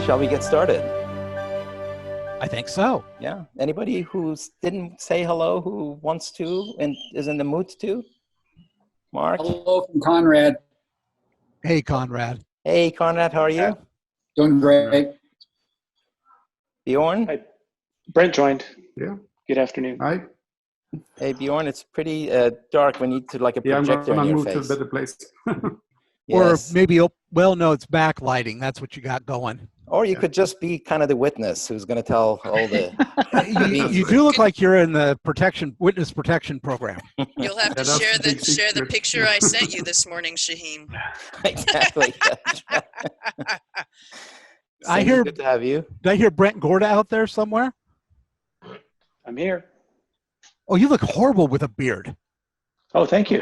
shall we get started? I think so. Yeah. Anybody who didn't say hello who wants to and is in the mood to? Mark? Hello from Conrad. Hey, Conrad. Hey, Conrad, how are you? Doing great. Bjorn? Hi. Brent joined. Yeah. Good afternoon. Hi. Hey, Bjorn, it's pretty dark. We need to like a Yeah, I'm projector gonna in your move to a face. better place. Yes. Or maybe, well, no, it's backlighting. That's what you got going. Or you Yeah. could just be kind of the witness who's going to tell all the... You do look like you're in the witness protection program. You'll have to that's share the the big share the secret. picture I sent you this morning, Shaheen. Exactly. I Cindy, hear- good to have you. Did I hear Brent Gorda out there somewhere? I'm here. Oh, you look horrible with a beard. Oh, thank you.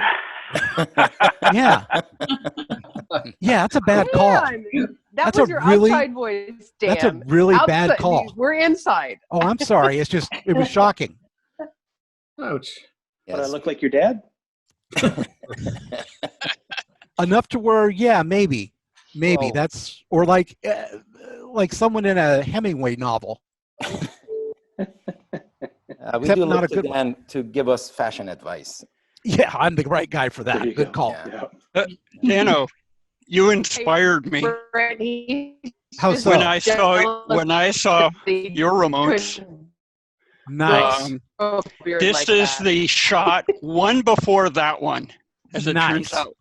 Yeah. Yeah, that's a bad call. Yeah, I mean, that That's was a your really- outside voice, Dan. That's a really bad Outside- call. We're inside. Oh, I'm sorry. It was shocking. Ouch. But I Yes. look like your dad? Enough to where, yeah, maybe. Well- That's, or like someone in a Hemingway novel. We Except do not look a to good Dan to give us fashion advice. Yeah, I'm the right guy for There that. you Good go. call. Yeah. Dano, you inspired me How so? when I saw your remotes. Nice. This is the shot one before that one, as it turns Nice. out.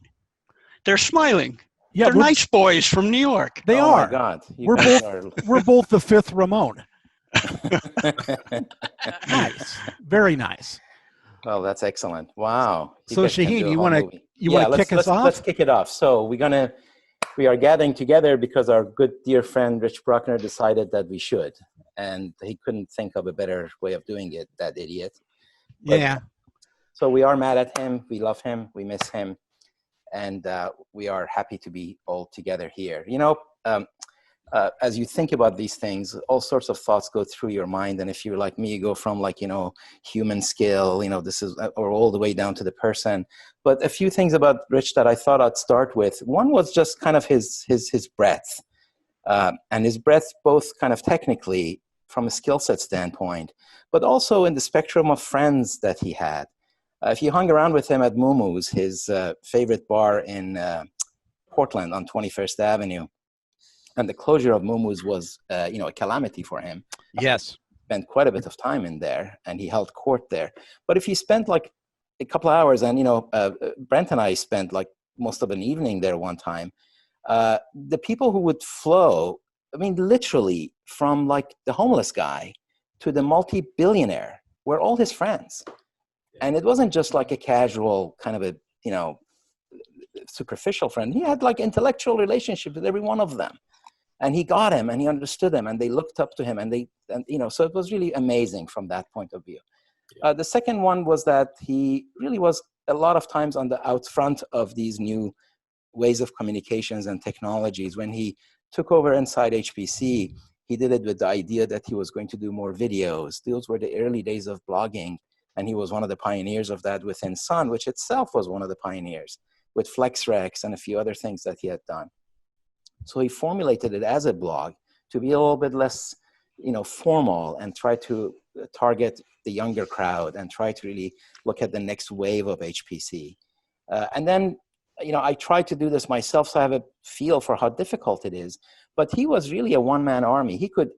They're smiling. Yeah, They're nice boys from New York. They Oh are. my God. You We're guys We're both the fifth Ramon. are... Nice. Very nice. Well, that's excellent. Wow. So, guys can Shaheen, do a you whole wanna- movie. you wanna kick us off? Let's kick it off. So we are gathering together because our good dear friend Rich Brueckner decided that we should, and he couldn't think of a better way of doing it. That idiot. But- Yeah. So we are mad at him. We love him. We miss him, and we are happy to be all together here. You know, as you think about these things, all sorts of thoughts go through your mind. And if you're like me, you go from like, human scale, this is, or all the way down to the person. But a few things about Rich that I thought I'd start with. One was just kind of his breadth. And his breadth both kind of technically from a skill set standpoint, but also in the spectrum of friends that he had. If you hung around with him at Mumu's, his favorite bar in Portland on 21st Avenue, and the closure of Mumu's was, a calamity for him. Yes. Spent quite a bit of time in there, and he held court there. But if you spent like a couple of hours, and Brent and I spent like most of an evening there one time, the people who would flow, I mean, literally from like the homeless guy to the multi-billionaire were all his friends. And it wasn't just like a casual kind of a, superficial friend. He had like intellectual relationship with every one of them. And he got him and he understood them and they looked up to him so it was really amazing from that point of view. The second one was that he really was a lot of times on the out front of these new ways of communications and technologies. When he took over inside HPC, he did it with the idea that he was going to do more videos. Those were the early days of blogging. And he was one of the pioneers of that within Sun, which itself was one of the pioneers with FlexRex and a few other things that he had done. So he formulated it as a blog to be a little bit less, formal and try to target the younger crowd and try to really look at the next wave of HPC. And then, I tried to do this myself, so I have a feel for how difficult it is. But he was really a one-man army. He could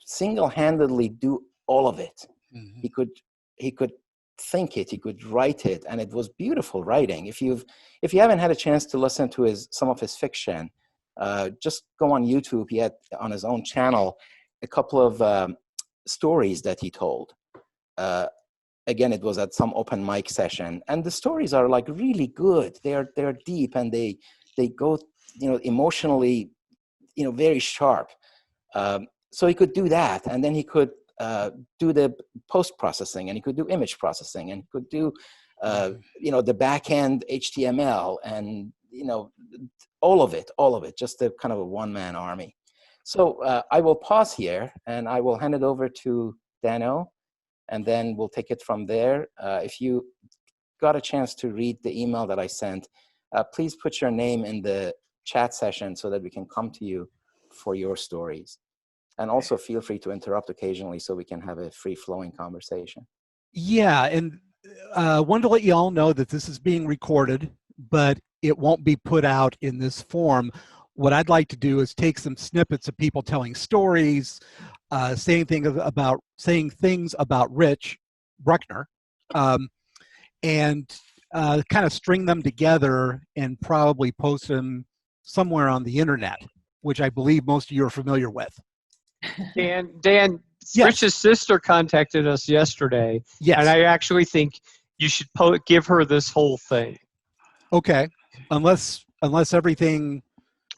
single-handedly do all of it. Mm-hmm. He could think it, he could write it, and it was beautiful writing. If you haven't had a chance to listen to some of his fiction, just go on YouTube. He had on his own channel a couple of stories that he told. Again, it was at some open mic session, and the stories are like really good. They're deep and they go emotionally very sharp. So he could do that, and then he could do the post-processing, and he could do image processing, and he could do the back-end HTML, and all of it, just a kind of a one-man army. So I will pause here, and I will hand it over to Dano, and then we'll take it from there. If you got a chance to read the email that I sent, please put your name in the chat session so that we can come to you for your stories. And also feel free to interrupt occasionally so we can have a free-flowing conversation. Yeah, and wanted to let you all know that this is being recorded, but it won't be put out in this form. What I'd like to do is take some snippets of people telling stories, saying things about Rich Brueckner, and kind of string them together and probably post them somewhere on the internet, which I believe most of you are familiar with. Dan, Yes. Rich's sister contacted us yesterday, Yes. and I actually think you should give her this whole thing. Okay. Unless everything.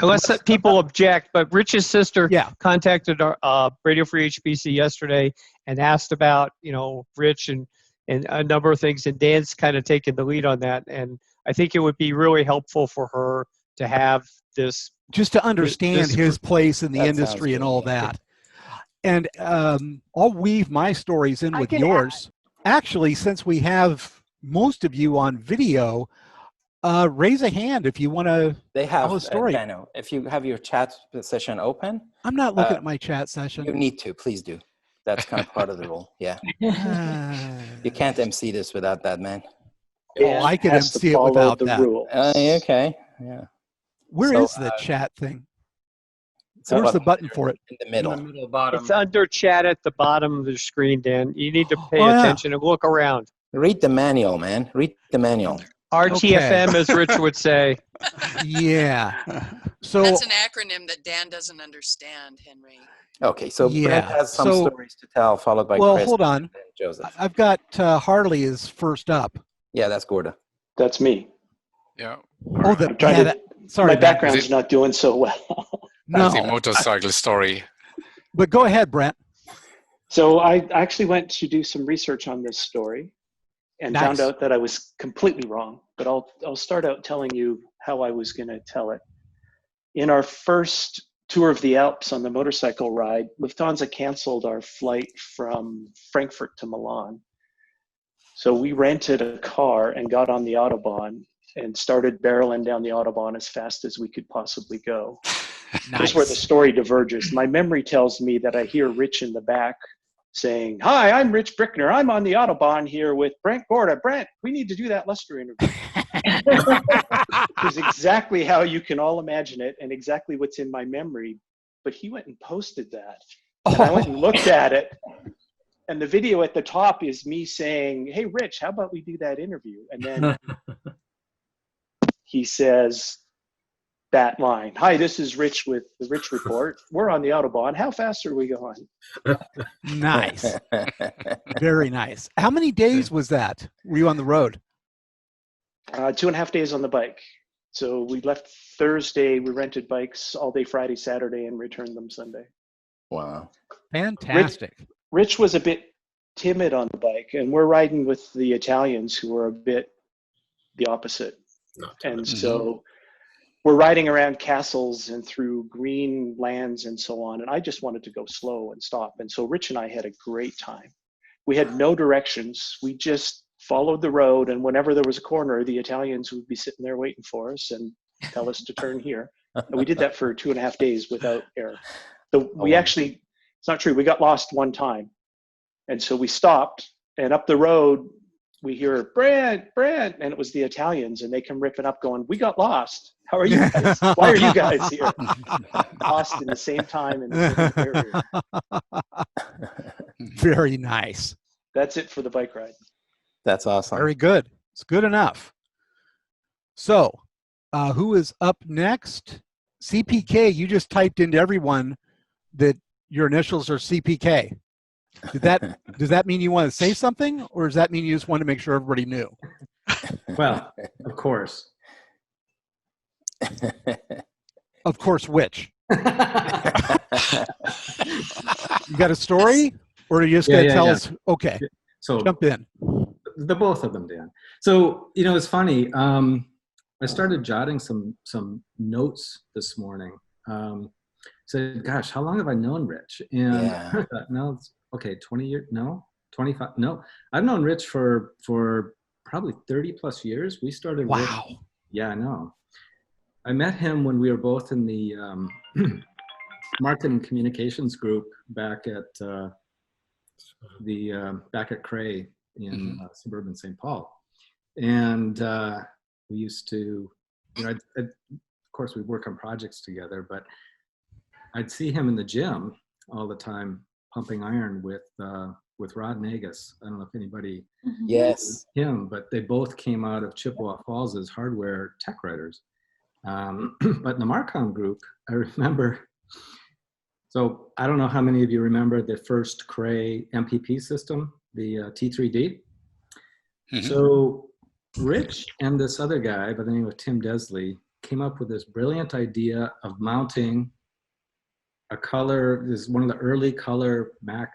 Unless people object, but Rich's sister Yeah. contacted our Radio Free HBC yesterday and asked about, Rich and a number of things, and Dan's kind of taken the lead on that, and I think it would be really helpful for her to have this. Just to understand his place in the That industry sounds and good, all yeah. that. And I'll weave my stories in I with can yours. Actually, since we have most of you on video, raise a hand if you want to They have, tell a story. Dano, if you have your chat session open, I'm not looking at my chat you session. need to, please do. That's kind of part of the rule, yeah. You can't MC this without that, man. Oh, I could Has to MC it follow without the that. rules. Okay, yeah. Where So, is the chat thing? So Where's up the button here for it? in the In middle. the middle bottom. It's under chat at the bottom of the screen, Dan. You need to pay Oh, yeah. attention and look around. Read the manual, man. Read the manual. RTFM, as Rich would say. Yeah. So That's an acronym that Dan doesn't understand, Henry. Okay, so Brent Yeah, has some so- stories to tell, followed by well, Chris hold on. and then Joseph. I've got Harley is first up. Yeah, that's Gorda. That's me. Yeah. Oh, I'm trying yeah, to. sorry, My Matt. background's not doing so well. That's the No, motorcycle story. but go ahead, Brent. So I actually went to do some research on this story and Nice. found out that I was completely wrong. But I'll start out telling you how I was going to tell it. In our first tour of the Alps on the motorcycle ride, Lufthansa canceled our flight from Frankfurt to Milan. So we rented a car and got on the Autobahn and started barreling down the Autobahn as fast as we could possibly go. Here's where the story diverges. My memory tells me that I hear Rich in the back saying, "Hi, I'm Rich Brueckner. I'm on the Autobahn here with Brent Gorda. Brent, we need to do that Lester interview." It's exactly how you can all imagine it and exactly what's in my memory. But he went and posted that. And I went and looked at it. And the video at the top is me saying, "Hey, Rich, how about we do that interview?" And then he says that line, "Hi, this is Rich with the Rich Report. We're on the Autobahn. How fast are we going?" Nice. Very nice. How many days was that? Were you on the road? 2.5 days on the bike. So we left Thursday. We rented bikes all day Friday, Saturday, and returned them Sunday. Wow. Fantastic. Rich was a bit timid on the bike, and we're riding with the Italians who are a bit the opposite. And so we're riding around castles and through green lands and so on. And I just wanted to go slow and stop. And so Rich and I had a great time. We had no directions. We just followed the road. And whenever there was a corner, the Italians would be sitting there waiting for us and tell us to turn here. And we did that for 2.5 days without error. So we actually, it's not true. We got lost one time. And so we stopped, and up the road, we hear, Brent, and it was the Italians, and they come ripping up going, "We got lost. How are you guys? Why are you guys here?" Lost in the same time in the same area. Very nice. That's it for the bike ride. That's awesome. Very good. It's good enough. So, who is up next? CPK, you just typed into everyone that your initials are CPK. Does that mean you want to say something, or does that mean you just want to make sure everybody knew? Well, of course. Of course, which? You got a story, or are you just going to tell us? Okay, So jump in. the both of them, Dan. So it's funny. I started jotting some notes this morning. Said, "Gosh, how long have I known Rich?" And Yeah. I thought, no, it's, okay, 20 years? No, 25? No, I've known Rich for probably 30 plus years. We started. Wow. Yeah, I know. I met him when we were both in the marketing communications group back at back at Cray in suburban St. Paul, and we used to, of course, we'd work on projects together, but I'd see him in the gym all the time pumping iron with Rod Nagus. I don't know if anybody Yes. him, but they both came out of Chippewa Falls as hardware tech writers. But in the Marcom group, I remember, so I don't know how many of you remember the first Cray MPP system, the T3D. So Rich and this other guy by the name of Tim Desley came up with this brilliant idea of mounting a color, this is one of the early color Mac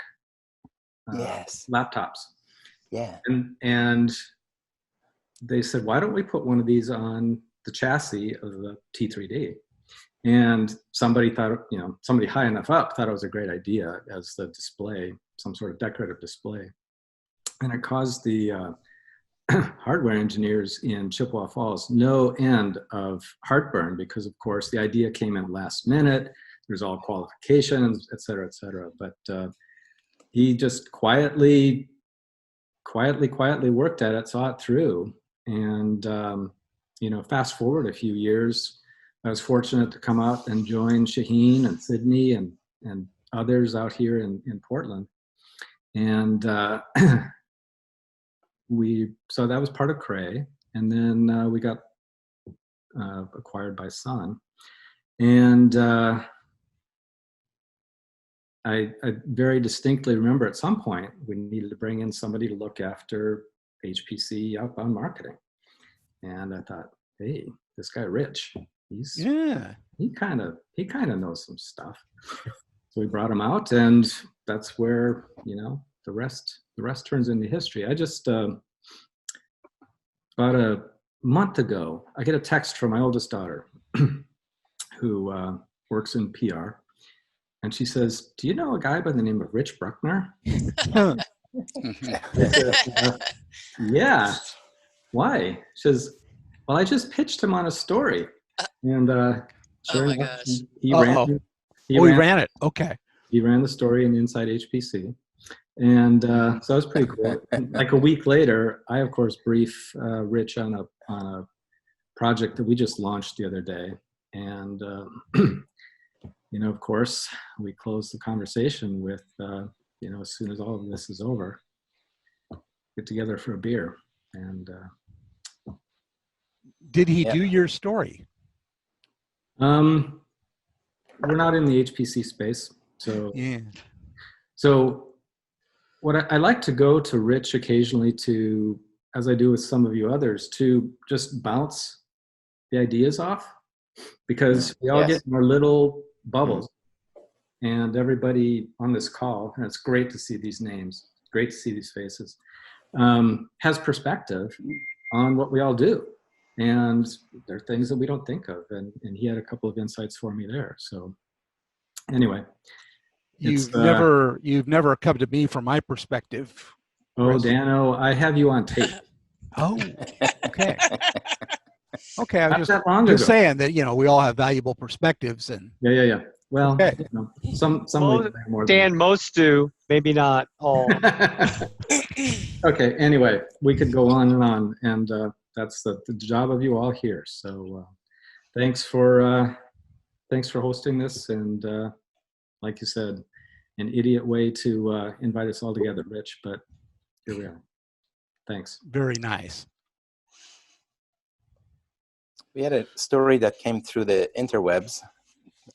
laptops. Yeah. And they said, why don't we put one of these on the chassis of the T3D? And somebody thought, somebody high enough up thought it was a great idea as the display, some sort of decorative display. And it caused the hardware engineers in Chippewa Falls no end of heartburn because, of course, the idea came in last minute. There's all qualifications, et cetera, et cetera. But he just quietly worked at it, saw it through. And, fast forward a few years, I was fortunate to come out and join Shaheen and Sydney and others out here in Portland. And so that was part of Cray. And then we got acquired by Sun. And I very distinctly remember at some point we needed to bring in somebody to look after HPC outbound marketing. And I thought, hey, this guy Rich, he kind of knows some stuff. So we brought him out, and that's where the rest turns into history. I just about a month ago, I get a text from my oldest daughter, who works in PR, and she says, "Do you know a guy by the name of Rich Brueckner?" Yeah. Why? She says, "Well, I just pitched him on a story." And sure enough, he ran it. Okay. He ran the story in Inside HPC. And so that was pretty cool. Like a week later, I, of course, brief Rich on a project that we just launched the other day. And, of course, we closed the conversation with, as soon as all of this is over, get together for a beer. And did he do your story? We're not in the HPC space. So, yeah. So what I like to go to Rich occasionally to, as I do with some of you others, to just bounce the ideas off, because we all get in our little bubbles. And everybody on this call, and it's great to see these names, great to see these faces, has perspective on what we all do. And there are things that we don't think of. And he had a couple of insights for me there. So anyway. You've never come to me from my perspective. Oh, Dano, I have you on tape. Oh, okay. Okay, I was just saying that, we all have valuable perspectives. And Yeah. Well, okay. Some more Dan, most do, maybe not all. Okay, anyway, we could go on, and that's the job of you all here. So thanks for hosting this, and like you said, an idiot way to invite us all together, Rich, but here we are. Thanks. Very nice. We had a story that came through the interwebs.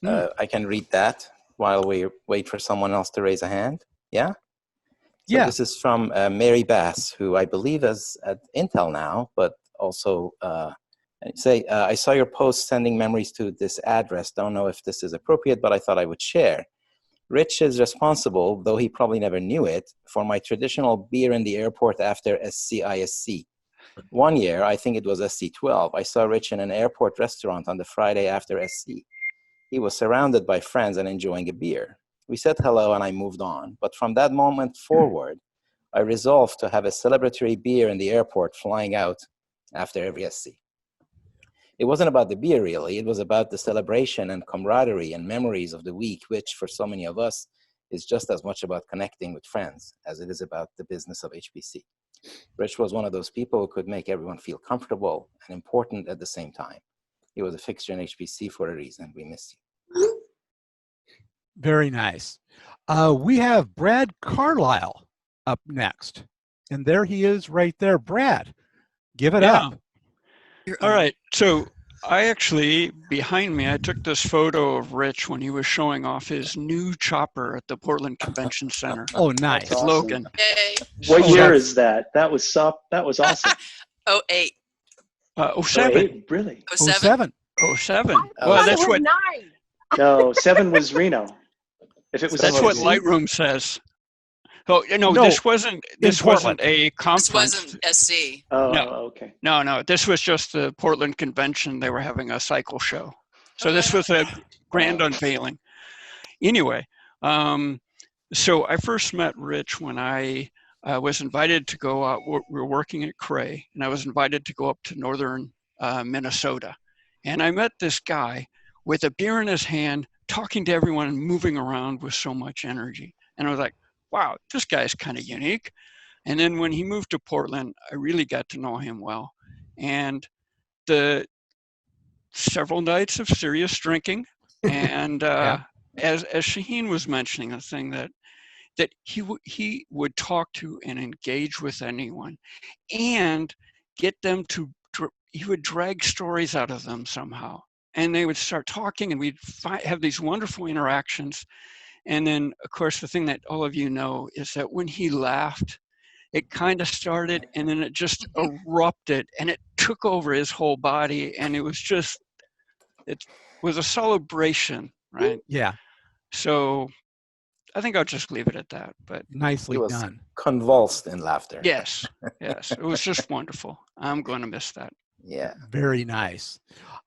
I can read that while we wait for someone else to raise a hand. Yeah? So yeah. This is from Mary Bass, who I believe is at Intel now, but also I saw your post sending memories to this address. Don't know if this is appropriate, but I thought I would share. Rich is responsible, though he probably never knew it, for my traditional beer in the airport after SCISC. One year, I think it was SC12, I saw Rich in an airport restaurant on the Friday after SC. He was surrounded by friends and enjoying a beer. We said hello and I moved on. But from that moment forward, I resolved to have a celebratory beer in the airport flying out after every SC. It wasn't about the beer, really. It was about the celebration and camaraderie and memories of the week, which for so many of us is just as much about connecting with friends as it is about the business of HPC. Rich was one of those people who could make everyone feel comfortable and important at the same time. He was a fixture in HPC for a reason. We miss you. Very nice. We have Brad Carlisle up next. And there he is right there. Brad, give it up. All right. So I actually, behind me, I took this photo of Rich when he was showing off his new chopper at the Portland Convention Center. Oh, nice. That's awesome. Logan. Yay. What Oh, year that's- is that? That was awesome. 08. 07. 08? Really? 07. 07. I Well, thought that's it was what 9. No, 7 was Reno. If it was that's what 7, Lightroom says. Oh, no, No, this wasn't Portland. a conference. This wasn't SC. Oh, No. okay. No, this was just the Portland Convention. They were having a cycle show. So this was a grand unveiling. Anyway, so I first met Rich when I was invited to go out. We were working at Cray, and I was invited to go up to northern Minnesota. And I met this guy with a beer in his hand, talking to everyone and moving around with so much energy. And I was like, wow, this guy's kind of unique. And then when he moved to Portland, I really got to know him well. And the several nights of serious drinking. And Yeah. as Shaheen was mentioning, the thing that he would talk to and engage with anyone and get them to, he would drag stories out of them somehow. And they would start talking and we'd have these wonderful interactions. And then, of course, the thing that all of you know is that when he laughed, it kind of started and then it just erupted and it took over his whole body. And it was a celebration, right? Yeah. So I think I'll just leave it at that. But Nicely He was done. convulsed in laughter. yes, it was just wonderful. I'm going to miss that. Yeah. Very nice.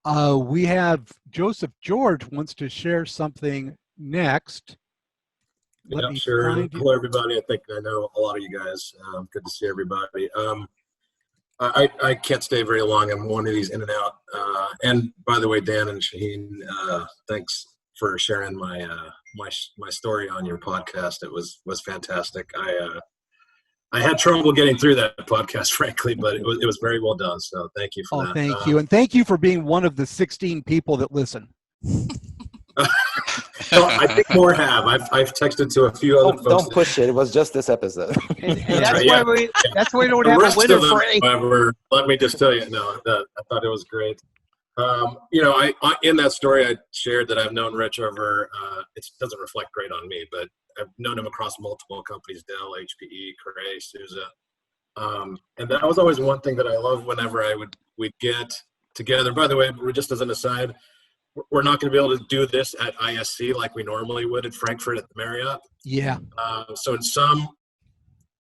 We have Joseph George wants to share something next. Let Yeah, me sure. find you. Hello, everybody. I think I know a lot of you guys. Good to see everybody. I can't stay very long. I'm one of these in and out. And by the way, Dan and Shaheen, thanks for sharing my my story on your podcast. It was fantastic. I had trouble getting through that podcast, frankly, but it was very well done. So thank you for that. Thank you. And thank you for being one of the 16 people that listen. No, I think more have. I've texted to a few other folks. Don't push it. It was just this episode. And That's that's right, why yeah. that's why we don't The have a rest winner of them, for any. however, let me just tell you, I thought it was great. I in that story I shared that I've known Rich over. It doesn't reflect great on me, but I've known him across multiple companies: Dell, HPE, Cray, Sousa, and that was always one thing that I loved. Whenever we'd get together. By the way, just as an aside, we're not going to be able to do this at ISC like we normally would at Frankfurt at the Marriott. Yeah. So in some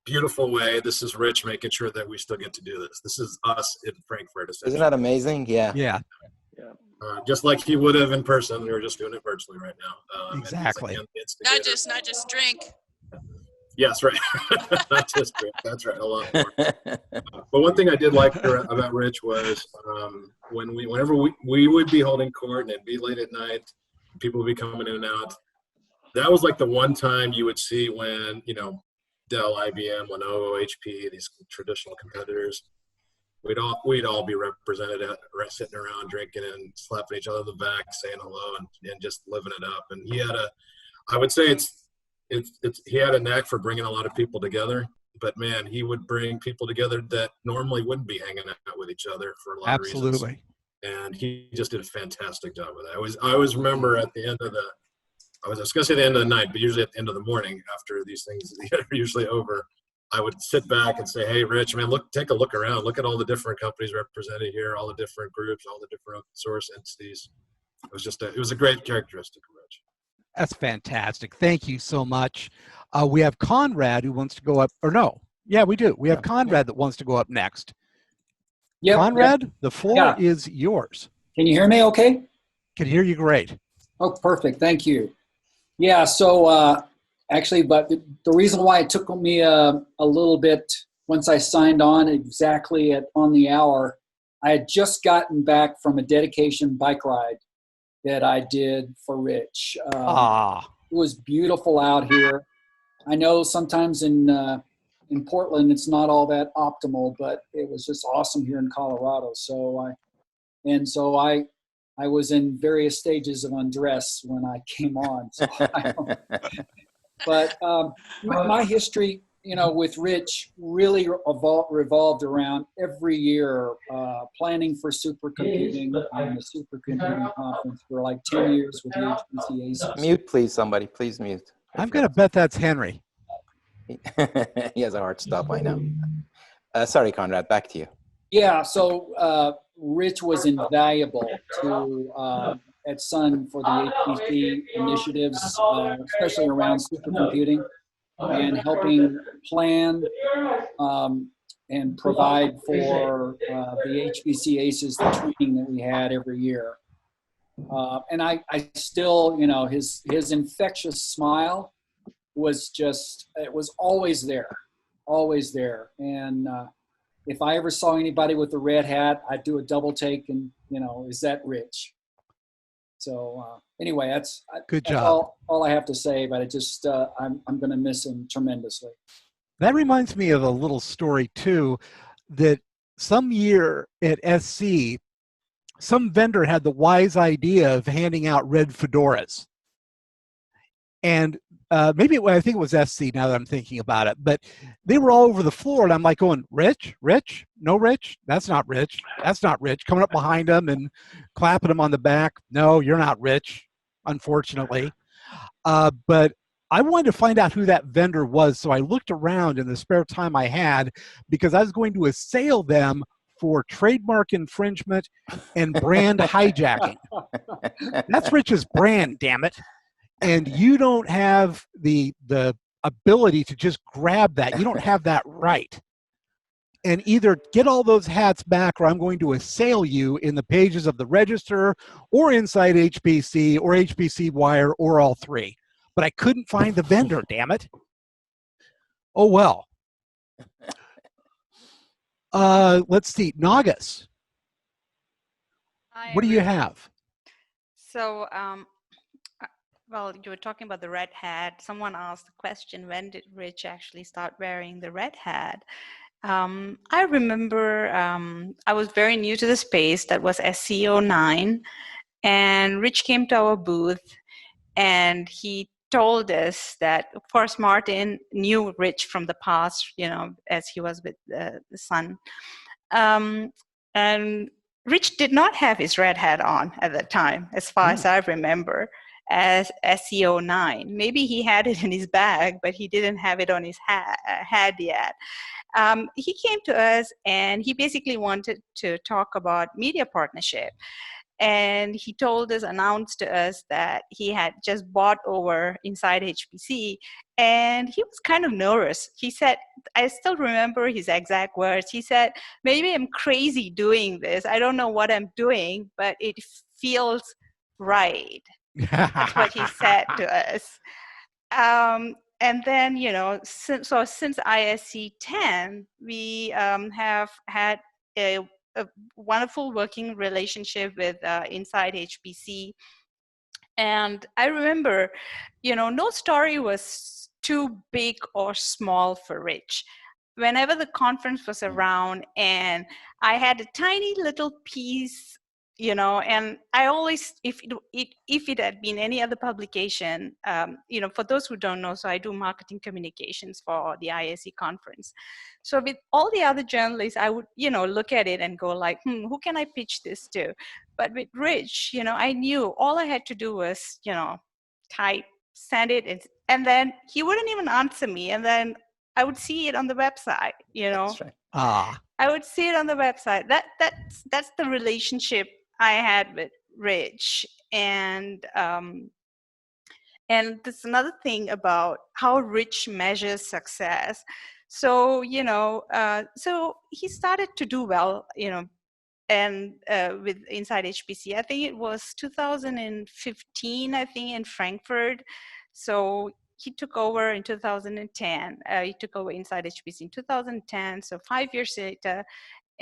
beautiful way, this is Rich making sure that we still get to do this. This is us in Frankfurt. Isn't that amazing? Yeah. Yeah. Just like he would have in person. We were just doing it virtually right now. Exactly. Not just drink. Yes, right. Not just drink. That's right. A lot more. But one thing I did like about Rich was whenever we would be holding court and it'd be late at night, people would be coming in and out. That was like the one time you would see when, Dell, IBM, Lenovo, HP, these traditional competitors, we'd all be represented sitting around drinking and slapping each other on the back, saying hello and just living it up. And he had I would say he had a knack for bringing a lot of people together, but man, he would bring people together that normally wouldn't be hanging out with each other for a lot of reasons. Absolutely. And he just did a fantastic job with that. I always remember at the end of I was going to say the end of the night, but usually at the end of the morning after these things are usually over, I would sit back and say, hey, Rich, man, take a look around. Look at all the different companies represented here, all the different groups, all the different open source entities. It was a great characteristic of Rich. That's fantastic. Thank you so much. We have Conrad who wants to go up, or no. Yeah, we do. We have Conrad that wants to go up next. Yep. Conrad, the floor is yours. Can you hear me okay? Can hear you great. Oh, perfect. Thank you. Yeah, so actually, but the reason why it took me a little bit, once I signed on exactly on the hour, I had just gotten back from a dedication bike ride that I did for Rich. It was beautiful out here. I know sometimes in Portland it's not all that optimal, but it was just awesome here in Colorado. So I was in various stages of undress when I came on. So but my history, with Rich really revolved around every year planning for supercomputing and the supercomputing conference for like 10 years with the HPC ACES. Mute, please, somebody. Please mute. I'm going to bet that's Henry. He has a hard stop, I know. Sorry, Conrad, back to you. Yeah, so Rich was invaluable to at Sun for the HPC initiatives, especially around supercomputing and helping plan and provide for the HPC ACES, the training that we had every year. And I still, his infectious smile was just, it was always there, always there. And if I ever saw anybody with a red hat, I'd do a double take and, is that Rich? So anyway, that's good that's job. all I have to say, but it just, I'm going to miss him tremendously. That reminds me of a little story too, that some year at SC, some vendor had the wise idea of handing out red fedoras. And I think it was SC now that I'm thinking about it, but they were all over the floor and I'm like going, Rich, no Rich, that's not Rich, coming up behind them and clapping them on the back. No, you're not Rich, unfortunately. But I wanted to find out who that vendor was, so I looked around in the spare time I had because I was going to assail them for trademark infringement and brand hijacking. That's Rich's brand, damn it. And you don't have the ability to just grab that. You don't have that right. And either get all those hats back or I'm going to assail you in the pages of the Register or inside HPC or HPC Wire or all three. But I couldn't find the vendor, damn it. Oh, well. Let's see. Nagas. What do you have? So, well, you were talking about the red hat. Someone asked the question, when did Rich actually start wearing the red hat? I remember I was very new to the space. That was SC09. And Rich came to our booth and he told us that, of course, Martin knew Rich from the past, as he was with the Sun. And Rich did not have his red hat on at that time, as far as I remember, as SC09. Maybe he had it in his bag, but he didn't have it on his head yet. He came to us and he basically wanted to talk about media partnership. And he announced to us that he had just bought over inside HPC and he was kind of nervous. He said, I still remember his exact words. He said, maybe I'm crazy doing this. I don't know what I'm doing, but it feels right. That's what he said to us. And then, since ISC 10, we have had a wonderful working relationship with inside HPC. And I remember, no story was too big or small for Rich. Whenever the conference was around and I had a tiny little piece, and I always, if it had been any other publication, for those who don't know, so I do marketing communications for the ISE conference. So with all the other journalists, I would, look at it and go like, who can I pitch this to? But with Rich, I knew all I had to do was, type, send it, and then he wouldn't even answer me. And then I would see it on the website, That's right. I would see it on the website. That's the relationship I had with Rich. And there's another thing about how Rich measures success. So, so he started to do well, and with inside HPC. I think it was 2015, I think, in Frankfurt. So he took over in 2010. He took over inside HPC in 2010, so 5 years later.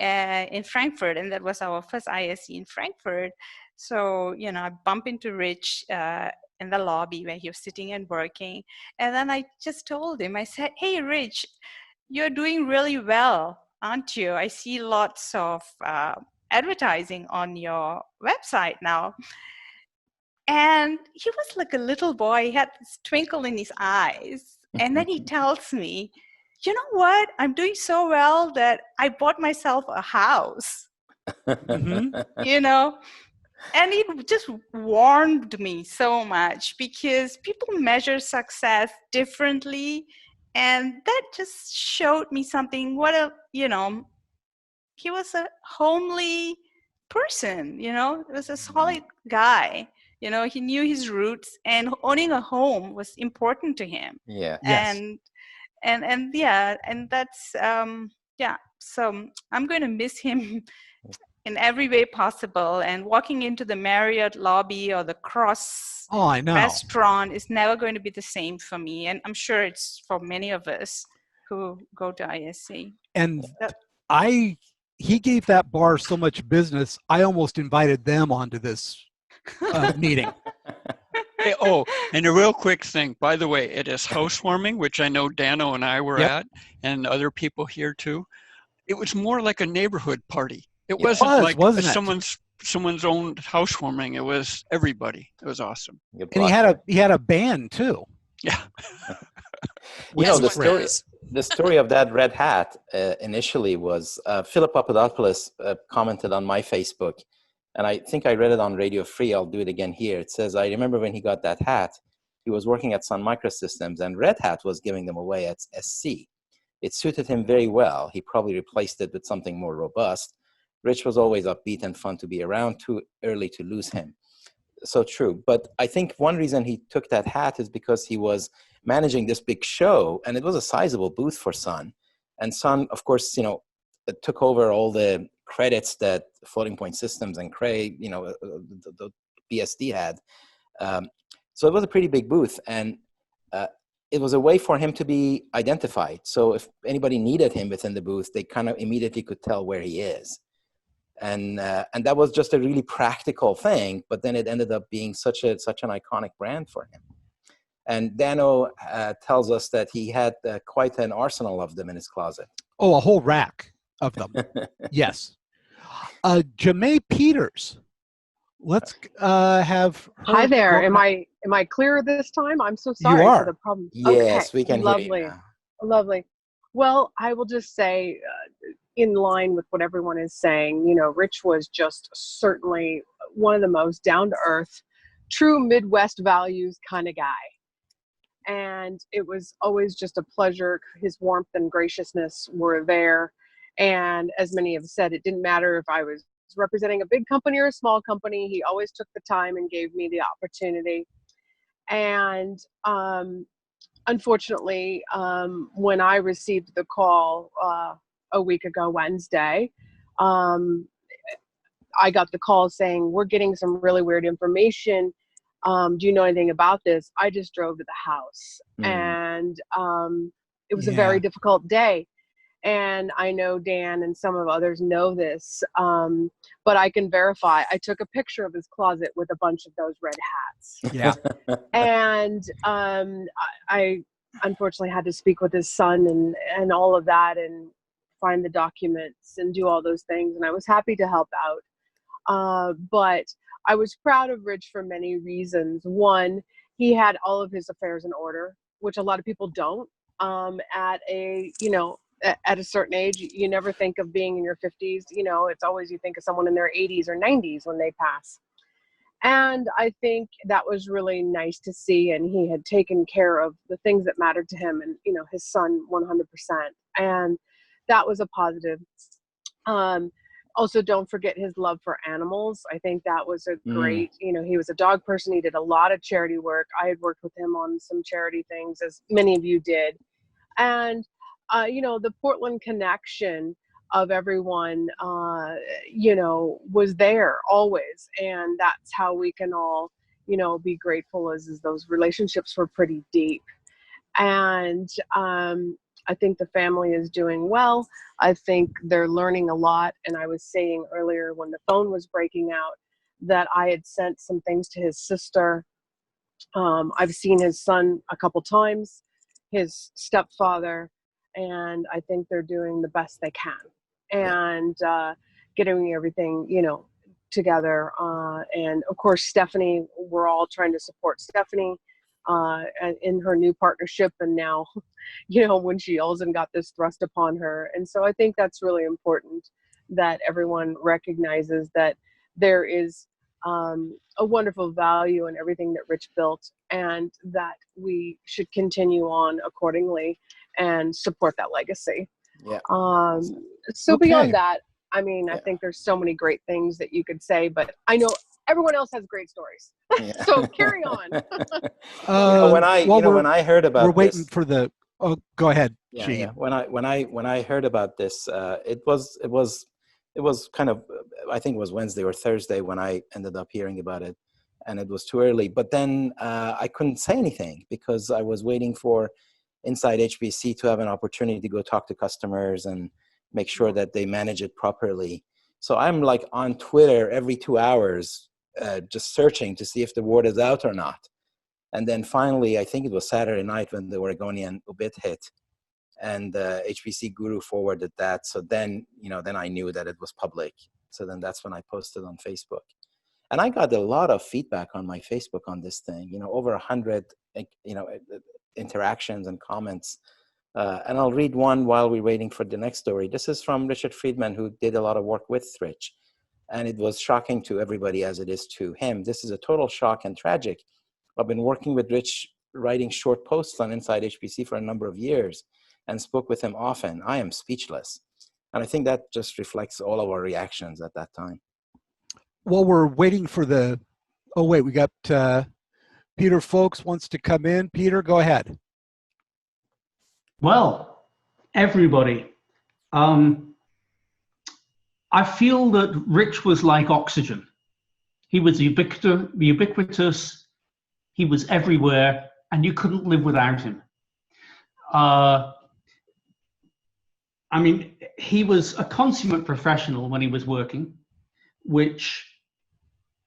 in Frankfurt, and that was our first ISE in Frankfurt. So, you know, I bumped into Rich in the lobby where he was sitting and working. And then I just told him, I said, hey, Rich, you're doing really well, aren't you? I see lots of advertising on your website now. And he was like a little boy. He had this twinkle in his eyes. And then he tells me, you know what? I'm doing so well that I bought myself a house. You know? And it just warmed me so much because people measure success differently. And that just showed me something. You know, he was a homely person, you know, he was a solid guy. You know, he knew his roots, and owning a home was important to him. Yeah. Yes. And yeah, and that's yeah. So I'm going to miss him in every way possible. And walking into the Marriott lobby or the Cross restaurant is never going to be the same for me. And I'm sure it's for many of us who go to ISC. And he gave that bar so much business, I almost invited them onto this meeting. Hey, oh, and a real quick thing, by the way, it is housewarming, which I know Dano and I were at, and other people here too. It was more like a neighborhood party. It wasn't someone's own housewarming. It was everybody. It was awesome. And he had a band too. Yeah. You know, the story of that red hat initially was Philip Papadopoulos commented on my Facebook, and I think I read it on Radio Free. I'll do it again here. It says, I remember when he got that hat, he was working at Sun Microsystems, and Red Hat was giving them away at SC. It suited him very well. He probably replaced it with something more robust. Rich was always upbeat and fun to be around, too early to lose him. So true. But I think one reason he took that hat is because he was managing this big show, and it was a sizable booth for Sun. And Sun, of course, you know, took over all the credits that Floating Point Systems and Cray, you know, the BSD had. So it was a pretty big booth, and it was a way for him to be identified. So if anybody needed him within the booth, they kind of immediately could tell where he is. And that was just a really practical thing, but then it ended up being such an iconic brand for him. And Dano tells us that he had quite an arsenal of them in his closet. Oh, a whole rack of them. Yes. Jamae Peters. Let's have her. Hi there. Am I clear this time? I'm so sorry for the problem. Yes, okay. we can Lovely. hear you now. Lovely. Well, I will just say, in line with what everyone is saying, you know, Rich was just certainly one of the most down-to-earth, true Midwest values kind of guy. And it was always just a pleasure. His warmth and graciousness were there. And as many have said, it didn't matter if I was representing a big company or a small company. He always took the time and gave me the opportunity. And unfortunately, when I received the call a week ago Wednesday, I got the call saying, we're getting some really weird information. Do you know anything about this? I just drove to the house. And it was a very difficult day. And I know Dan and some of others know this, but I can verify. I took a picture of his closet with a bunch of those red hats. Yeah. And I unfortunately had to speak with his son and all of that and find the documents and do all those things. And I was happy to help out. But I was proud of Rich for many reasons. One, he had all of his affairs in order, which a lot of people don't. At a certain age, you never think of being in your 50s. You know, it's always you think of someone in their 80s or 90s when they pass. And I think that was really nice to see. And he had taken care of the things that mattered to him and, you know, his son 100%. And that was a positive. Also, don't forget his love for animals. I think that was a great, you know, he was a dog person. He did a lot of charity work. I had worked with him on some charity things, as many of you did. And, you know, the Portland connection of everyone, you know, was there always. And that's how we can all, you know, be grateful as those relationships were pretty deep. And I think the family is doing well. I think they're learning a lot. And I was saying earlier when the phone was breaking out that I had sent some things to his sister. I've seen his son a couple times, his stepfather, and I think they're doing the best they can and getting everything, together. And of course, Stephanie, we're all trying to support Stephanie and in her new partnership. And now, when she yells and got this thrust upon her. And so I think that's really important that everyone recognizes that there is a wonderful value in everything that Rich built, and that we should continue on accordingly and support that legacy. Yeah. So Okay. beyond that, I mean, I think there's so many great things that you could say, but I know everyone else has great stories. Yeah. So carry on. When I heard about we're waiting this, for the. Oh, go ahead, yeah, Gene. yeah. When I heard about this, it was kind of, I think it was Wednesday or Thursday when I ended up hearing about it, and it was too early. But then I couldn't say anything because I was waiting for Inside HPC to have an opportunity to go talk to customers and make sure that they manage it properly. So I'm like on Twitter every 2 hours, just searching to see if the word is out or not. And then finally, I think it was Saturday night when the Oregonian obit hit, and HPC Guru forwarded that. So then, then I knew that it was public. So then that's when I posted on Facebook. And I got a lot of feedback on my Facebook on this thing, over 100, interactions and comments. And I'll read one while we're waiting for the next story. This is from Richard Friedman, who did a lot of work with Rich. And it was shocking to everybody as it is to him. This is a total shock and tragic. I've been working with Rich, writing short posts on Inside HPC for a number of years and spoke with him often. I am speechless. And I think that just reflects all of our reactions at that time. While we're waiting for the, oh wait, we got Peter Folks wants to come in. Peter, go ahead. Well, everybody, I feel that Rich was like oxygen. He was ubiquitous, he was everywhere, and you couldn't live without him. He was a consummate professional when he was working, which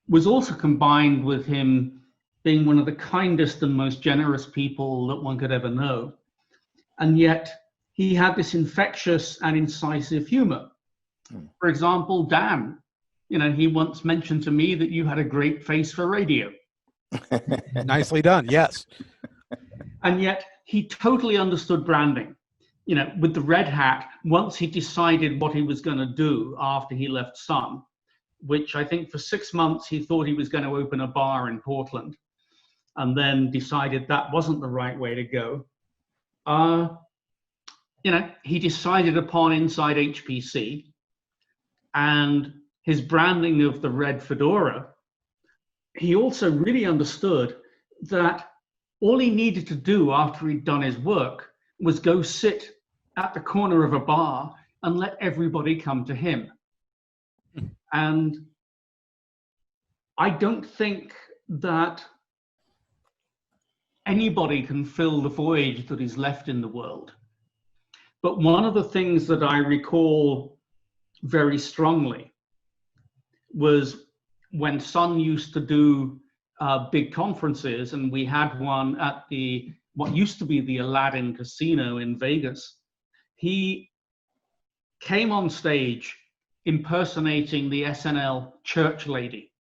was also combined with him being one of the kindest and most generous people that one could ever know. And yet he had this infectious and incisive humor. For example, Dan, he once mentioned to me that you had a great face for radio. Nicely done, yes. And yet he totally understood branding. With the Red Hat, once he decided what he was going to do after he left Sun, which I think for 6 months he thought he was going to open a bar in Portland, and then decided that wasn't the right way to go. He decided upon Inside HPC and his branding of the red fedora. He also really understood that all he needed to do after he'd done his work was go sit at the corner of a bar and let everybody come to him. And I don't think that anybody can fill the void that is left in the world. But one of the things that I recall very strongly was when Sun used to do big conferences, and we had one at what used to be the Aladdin Casino in Vegas. He came on stage impersonating the SNL church lady.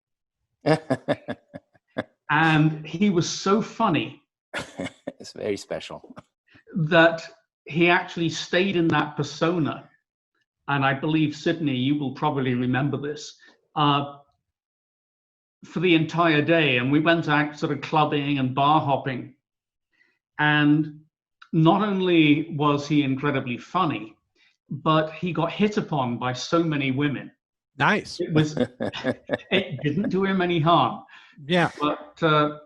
And he was so funny. It's very special. That he actually stayed in that persona. And I believe, Sydney, you will probably remember this, for the entire day. And we went out sort of clubbing and bar hopping. And not only was he incredibly funny, but he got hit upon by so many women. Nice. It didn't do him any harm. Yeah. But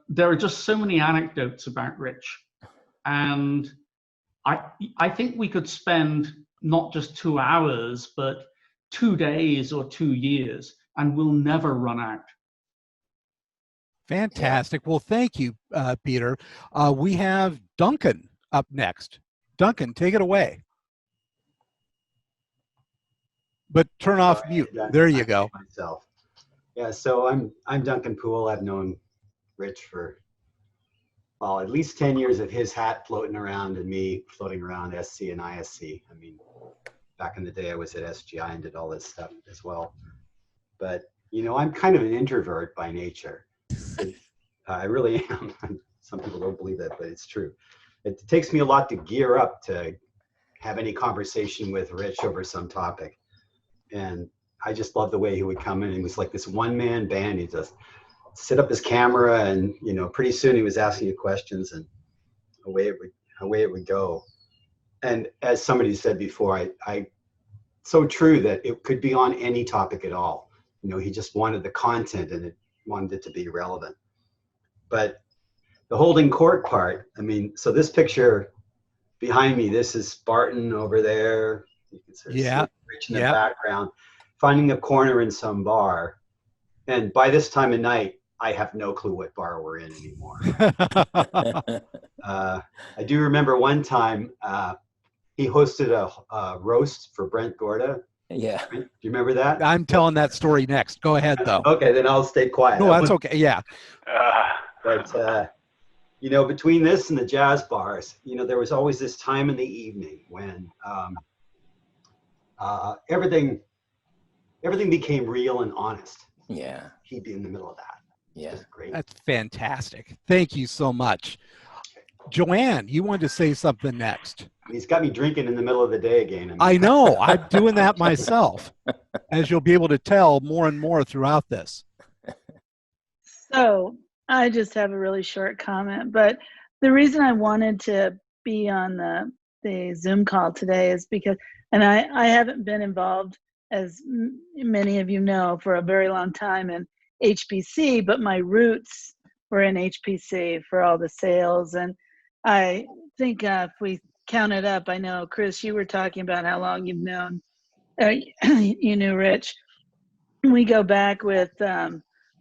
there are just so many anecdotes about Rich. And I think we could spend not just 2 hours, but 2 days or 2 years, and we'll never run out. Fantastic. Well, thank you, Peter. We have Duncan up next. Duncan, take it away. But turn off mute. There you go. Myself. Yeah, so I'm Duncan Poole. I've known Rich for, well, at least 10 years of his hat floating around and me floating around SC and ISC. I mean, back in the day I was at SGI and did all this stuff as well. But, you know, I'm kind of an introvert by nature. I really am. Some people don't believe that, but it's true. It takes me a lot to gear up to have any conversation with Rich over some topic. And I just love the way he would come in. He was like this one-man band. He just set up his camera, and you know, pretty soon he was asking you questions, and away it would go. And as somebody said before, so true that it could be on any topic at all. You know, he just wanted the content and wanted it to be relevant. But the holding court part, I mean, so this picture behind me, this is Spartan over there. You can sort of see Rich in the background, finding a corner in some bar. And by this time of night, I have no clue what bar we're in anymore. I do remember one time he hosted a roast for Brent Gorda. Yeah. Do you remember that? I'm telling that story next. Go ahead, though. Okay, then I'll stay quiet. No, that's okay. Yeah. But, you know, between this and the jazz bars, you know, there was always this time in the evening when everything became real and honest. Yeah. He'd be in the middle of that. Yeah. Great. That's fantastic. Thank you so much. Joanne, you wanted to say something next. He's got me drinking in the middle of the day again. I know. I'm doing that myself, as you'll be able to tell more and more throughout this. So I just have a really short comment, but the reason I wanted to be on the Zoom call today is because, and I haven't been involved, as many of you know, for a very long time in HPC, but my roots were in HPC for all the sales. And I think if we count it up, I know, Chris, you were talking about how long you've known, you knew Rich. We go back with,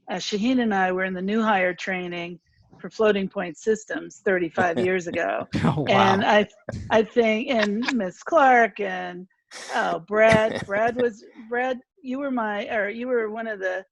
Shaheen and I were in the new hire training for floating point systems 35 years ago. Oh, wow. And I think, and Miss Clark and Brad, you were one of the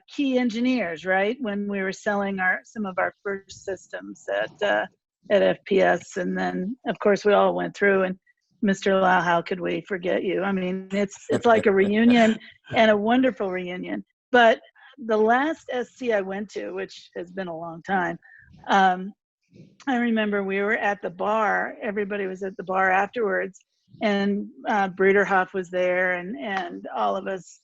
key engineers, right? When we were selling some of our first systems at FPS. And then of course we all went through, and Mr. Lau, how could we forget you? I mean, it's like a reunion and a wonderful reunion. But the last SC I went to, which has been a long time, I remember we were at the bar. Everybody was at the bar afterwards, and Bruderhoff was there, and all of us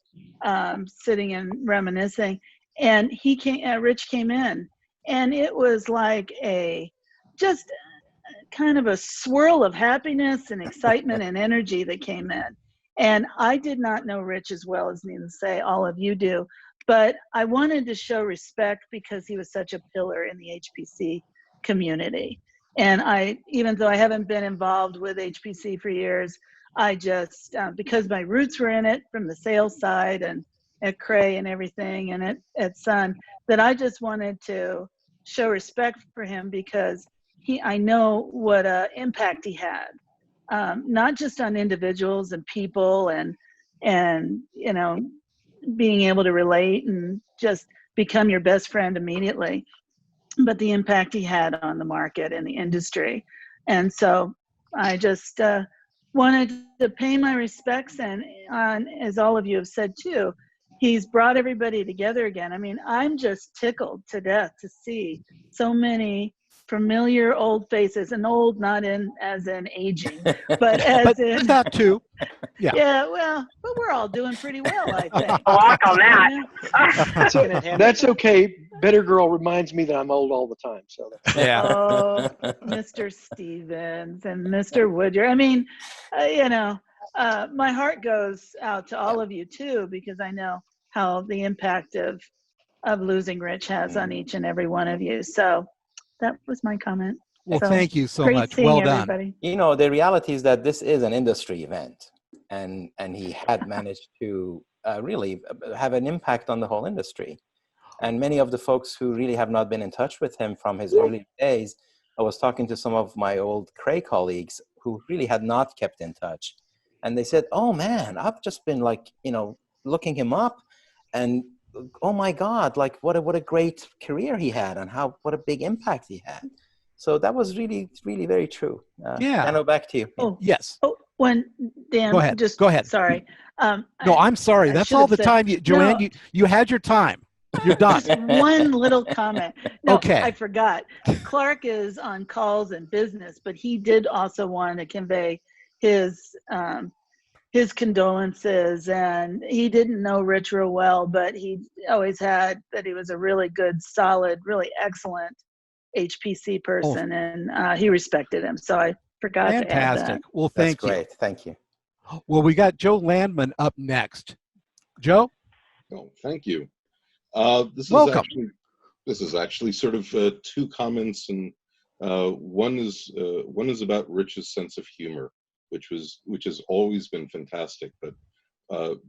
sitting and reminiscing. And Rich came in, and it was like just kind of a swirl of happiness and excitement and energy that came in. And I did not know Rich as well as, needless to say, all of you do. But I wanted to show respect because he was such a pillar in the HPC community. And even though I haven't been involved with HPC for years, I just, because my roots were in it from the sales side and at Cray and everything and at Sun, that I just wanted to show respect for him because I know what impact he had, not just on individuals and people and you know, being able to relate and just become your best friend immediately, but the impact he had on the market and the industry. And so I just wanted to pay my respects, and as all of you have said too, he's brought everybody together again. I mean, I'm just tickled to death to see so many familiar old faces, and old not as in aging, but as in that too. Yeah, well, but we're all doing pretty well, I think. Walk on that. That's okay. Better Girl reminds me that I'm old all the time. So yeah. Oh, Mr. Stevens and Mr. Woodyer. I mean, you know, my heart goes out to all of you too, because I know how the impact of losing Rich has on each and every one of you. So that was my comment. Well, so, thank you so great much. seeing Well done. everybody. You know, the reality is that this is an industry event, and he had managed to really have an impact on the whole industry. And many of the folks who really have not been in touch with him from his early days, I was talking to some of my old Cray colleagues who really had not kept in touch. And they said, oh man, I've just been like, looking him up, and oh my God, like what a great career he had, and what a big impact he had. So that was really, really very true. Yeah. Dano, back to you. Oh, yes. Oh, when Dan, Go ahead. just Go ahead. Sorry. No, I'm sorry. I That's should all have the said- time, Joanne. No. You had your time. You're done. Just one little comment. No, Okay. I forgot. Clark is on calls and business, but he did also want to convey his condolences, and he didn't know Rich real well, but he always had that he was a really good, solid, really excellent HPC person, and he respected him. So I forgot to add that. Fantastic. Well, thank That's great. Thank you. Well, we got Joe Landman up next. Joe? Oh, thank you. Welcome. This is actually sort of two comments, and one is about Rich's sense of humor, which has always been fantastic. But one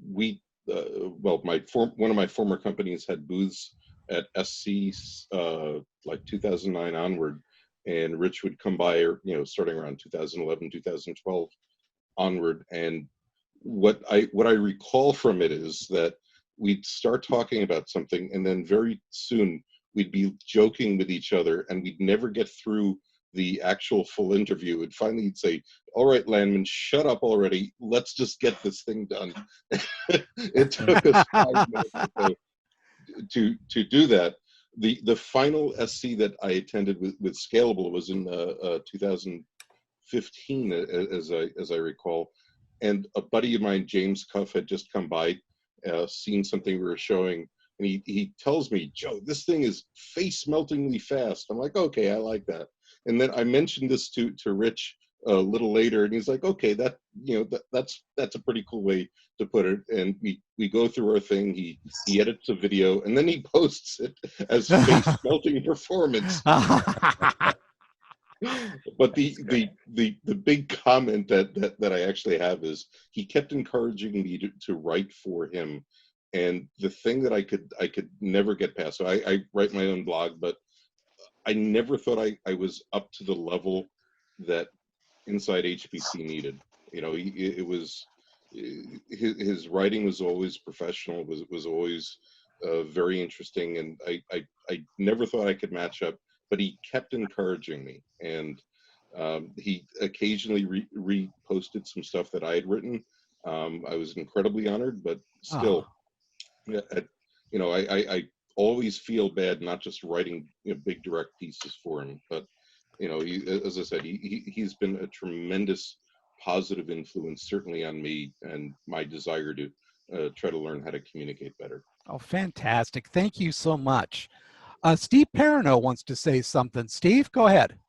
of my former companies had booths at SC like 2009 onward, and Rich would come by, starting around 2011, 2012 onward, and what I recall from it is that we'd start talking about something, and then very soon we'd be joking with each other, and we'd never get through the actual full interview. And finally he'd say, all right, Landman, shut up already. Let's just get this thing done. It took us 5 minutes to do that. The final SC that I attended with Scalable was in 2015, as I recall. And a buddy of mine, James Cuff, had just come by, seen something we were showing, and he tells me, Joe, this thing is face-meltingly fast. I'm like, okay, I like that. And then I mentioned this to Rich a little later, and he's like, okay, that's a pretty cool way to put it. And we go through our thing. He edits a video, and then he posts it as face-melting performance. But the big comment that I actually have is he kept encouraging me to write for him, and the thing that I could never get past. So I write my own blog, but I never thought I was up to the level that Inside HPC needed. His writing was always professional, was always very interesting, and I never thought I could match up. But he kept encouraging me, and he occasionally reposted some stuff that I had written. I was incredibly honored, but still, I always feel bad not just writing big direct pieces for him, but as I said, he's been a tremendous positive influence, certainly on me and my desire to try to learn how to communicate better. Oh, fantastic. Thank you so much. Steve Perrineau wants to say something. Steve, go ahead.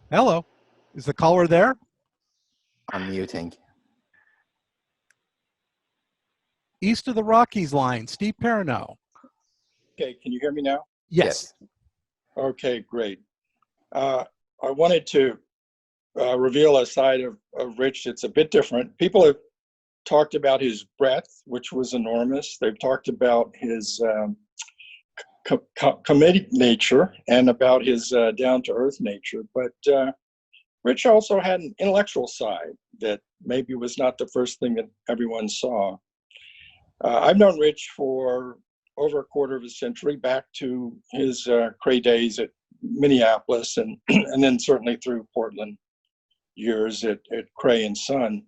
Hello. Is the caller there? I'm muting. East of the Rockies line, Steve Perrineau. Okay, can you hear me now? Yes. Okay, great. I wanted to reveal a side of Rich that's a bit different. People have talked about his breadth, which was enormous. They've talked about his comedic nature and about his down-to-earth nature. But Rich also had an intellectual side that maybe was not the first thing that everyone saw. I've known Rich for over a quarter of a century, back to his Cray days at Minneapolis, and then certainly through Portland years at Cray and Son.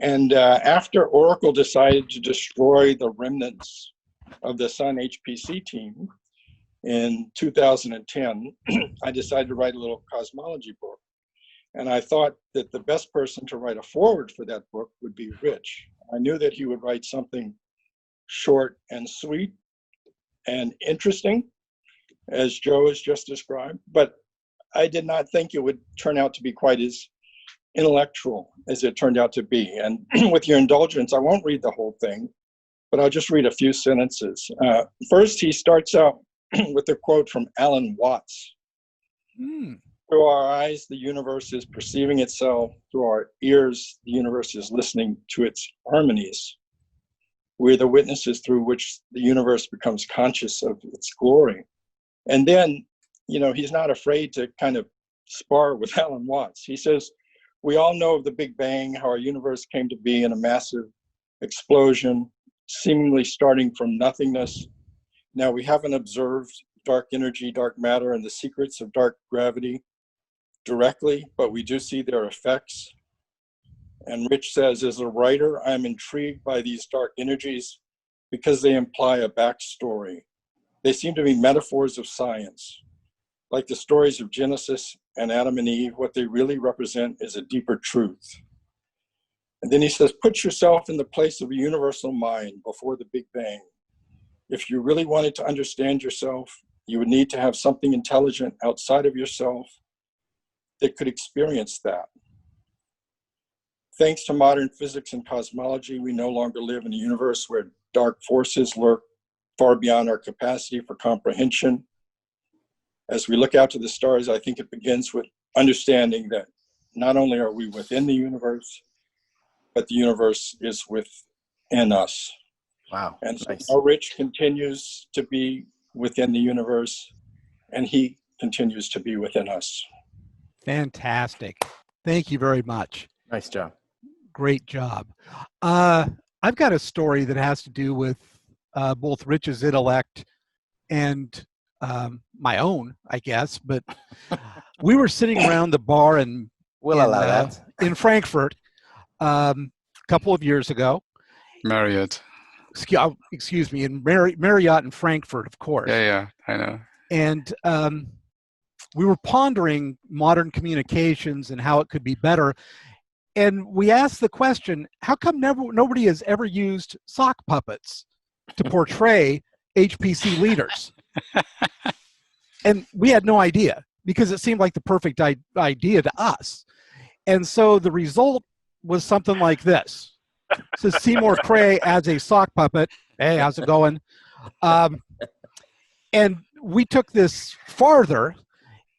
And after Oracle decided to destroy the remnants of the Sun HPC team in 2010, I decided to write a little cosmology book. And I thought that the best person to write a foreword for that book would be Rich. I knew that he would write something short and sweet and interesting, as Joe has just described, but I did not think it would turn out to be quite as intellectual as it turned out to be. And with your indulgence, I won't read the whole thing, but I'll just read a few sentences. First, he starts out with a quote from Alan Watts. Through our eyes, the universe is perceiving itself. Through our ears, the universe is listening to its harmonies. We're the witnesses through which the universe becomes conscious of its glory. And then he's not afraid to kind of spar with Alan Watts. He says, we all know of the Big Bang, how our universe came to be in a massive explosion, seemingly starting from nothingness. Now, we haven't observed dark energy, dark matter, and the secrets of dark gravity directly, but we do see their effects. And Rich says, as a writer, I'm intrigued by these dark energies because they imply a backstory. They seem to be metaphors of science. Like the stories of Genesis and Adam and Eve, what they really represent is a deeper truth. And then he says, put yourself in the place of a universal mind before the Big Bang. If you really wanted to understand yourself, you would need to have something intelligent outside of yourself that could experience that. Thanks to modern physics and cosmology, we no longer live in a universe where dark forces lurk far beyond our capacity for comprehension. As we look out to the stars, I think it begins with understanding that not only are we within the universe, but the universe is within us. Wow. And so Nice. now Rich continues to be within the universe, and he continues to be within us. Fantastic. Thank you very much. Nice job. Great job. I've got a story that has to do with both Rich's intellect and my own, I guess. But we were sitting around the bar in Frankfurt a couple of years ago. Marriott. Excuse me, in Marriott in Frankfurt, of course. Yeah, I know. And we were pondering modern communications and how it could be better. And we asked the question, how come nobody has ever used sock puppets to portray HPC leaders? And we had no idea, because it seemed like the perfect idea to us. And so the result was something like this. So Seymour Cray as a sock puppet. Hey, how's it going? And we took this farther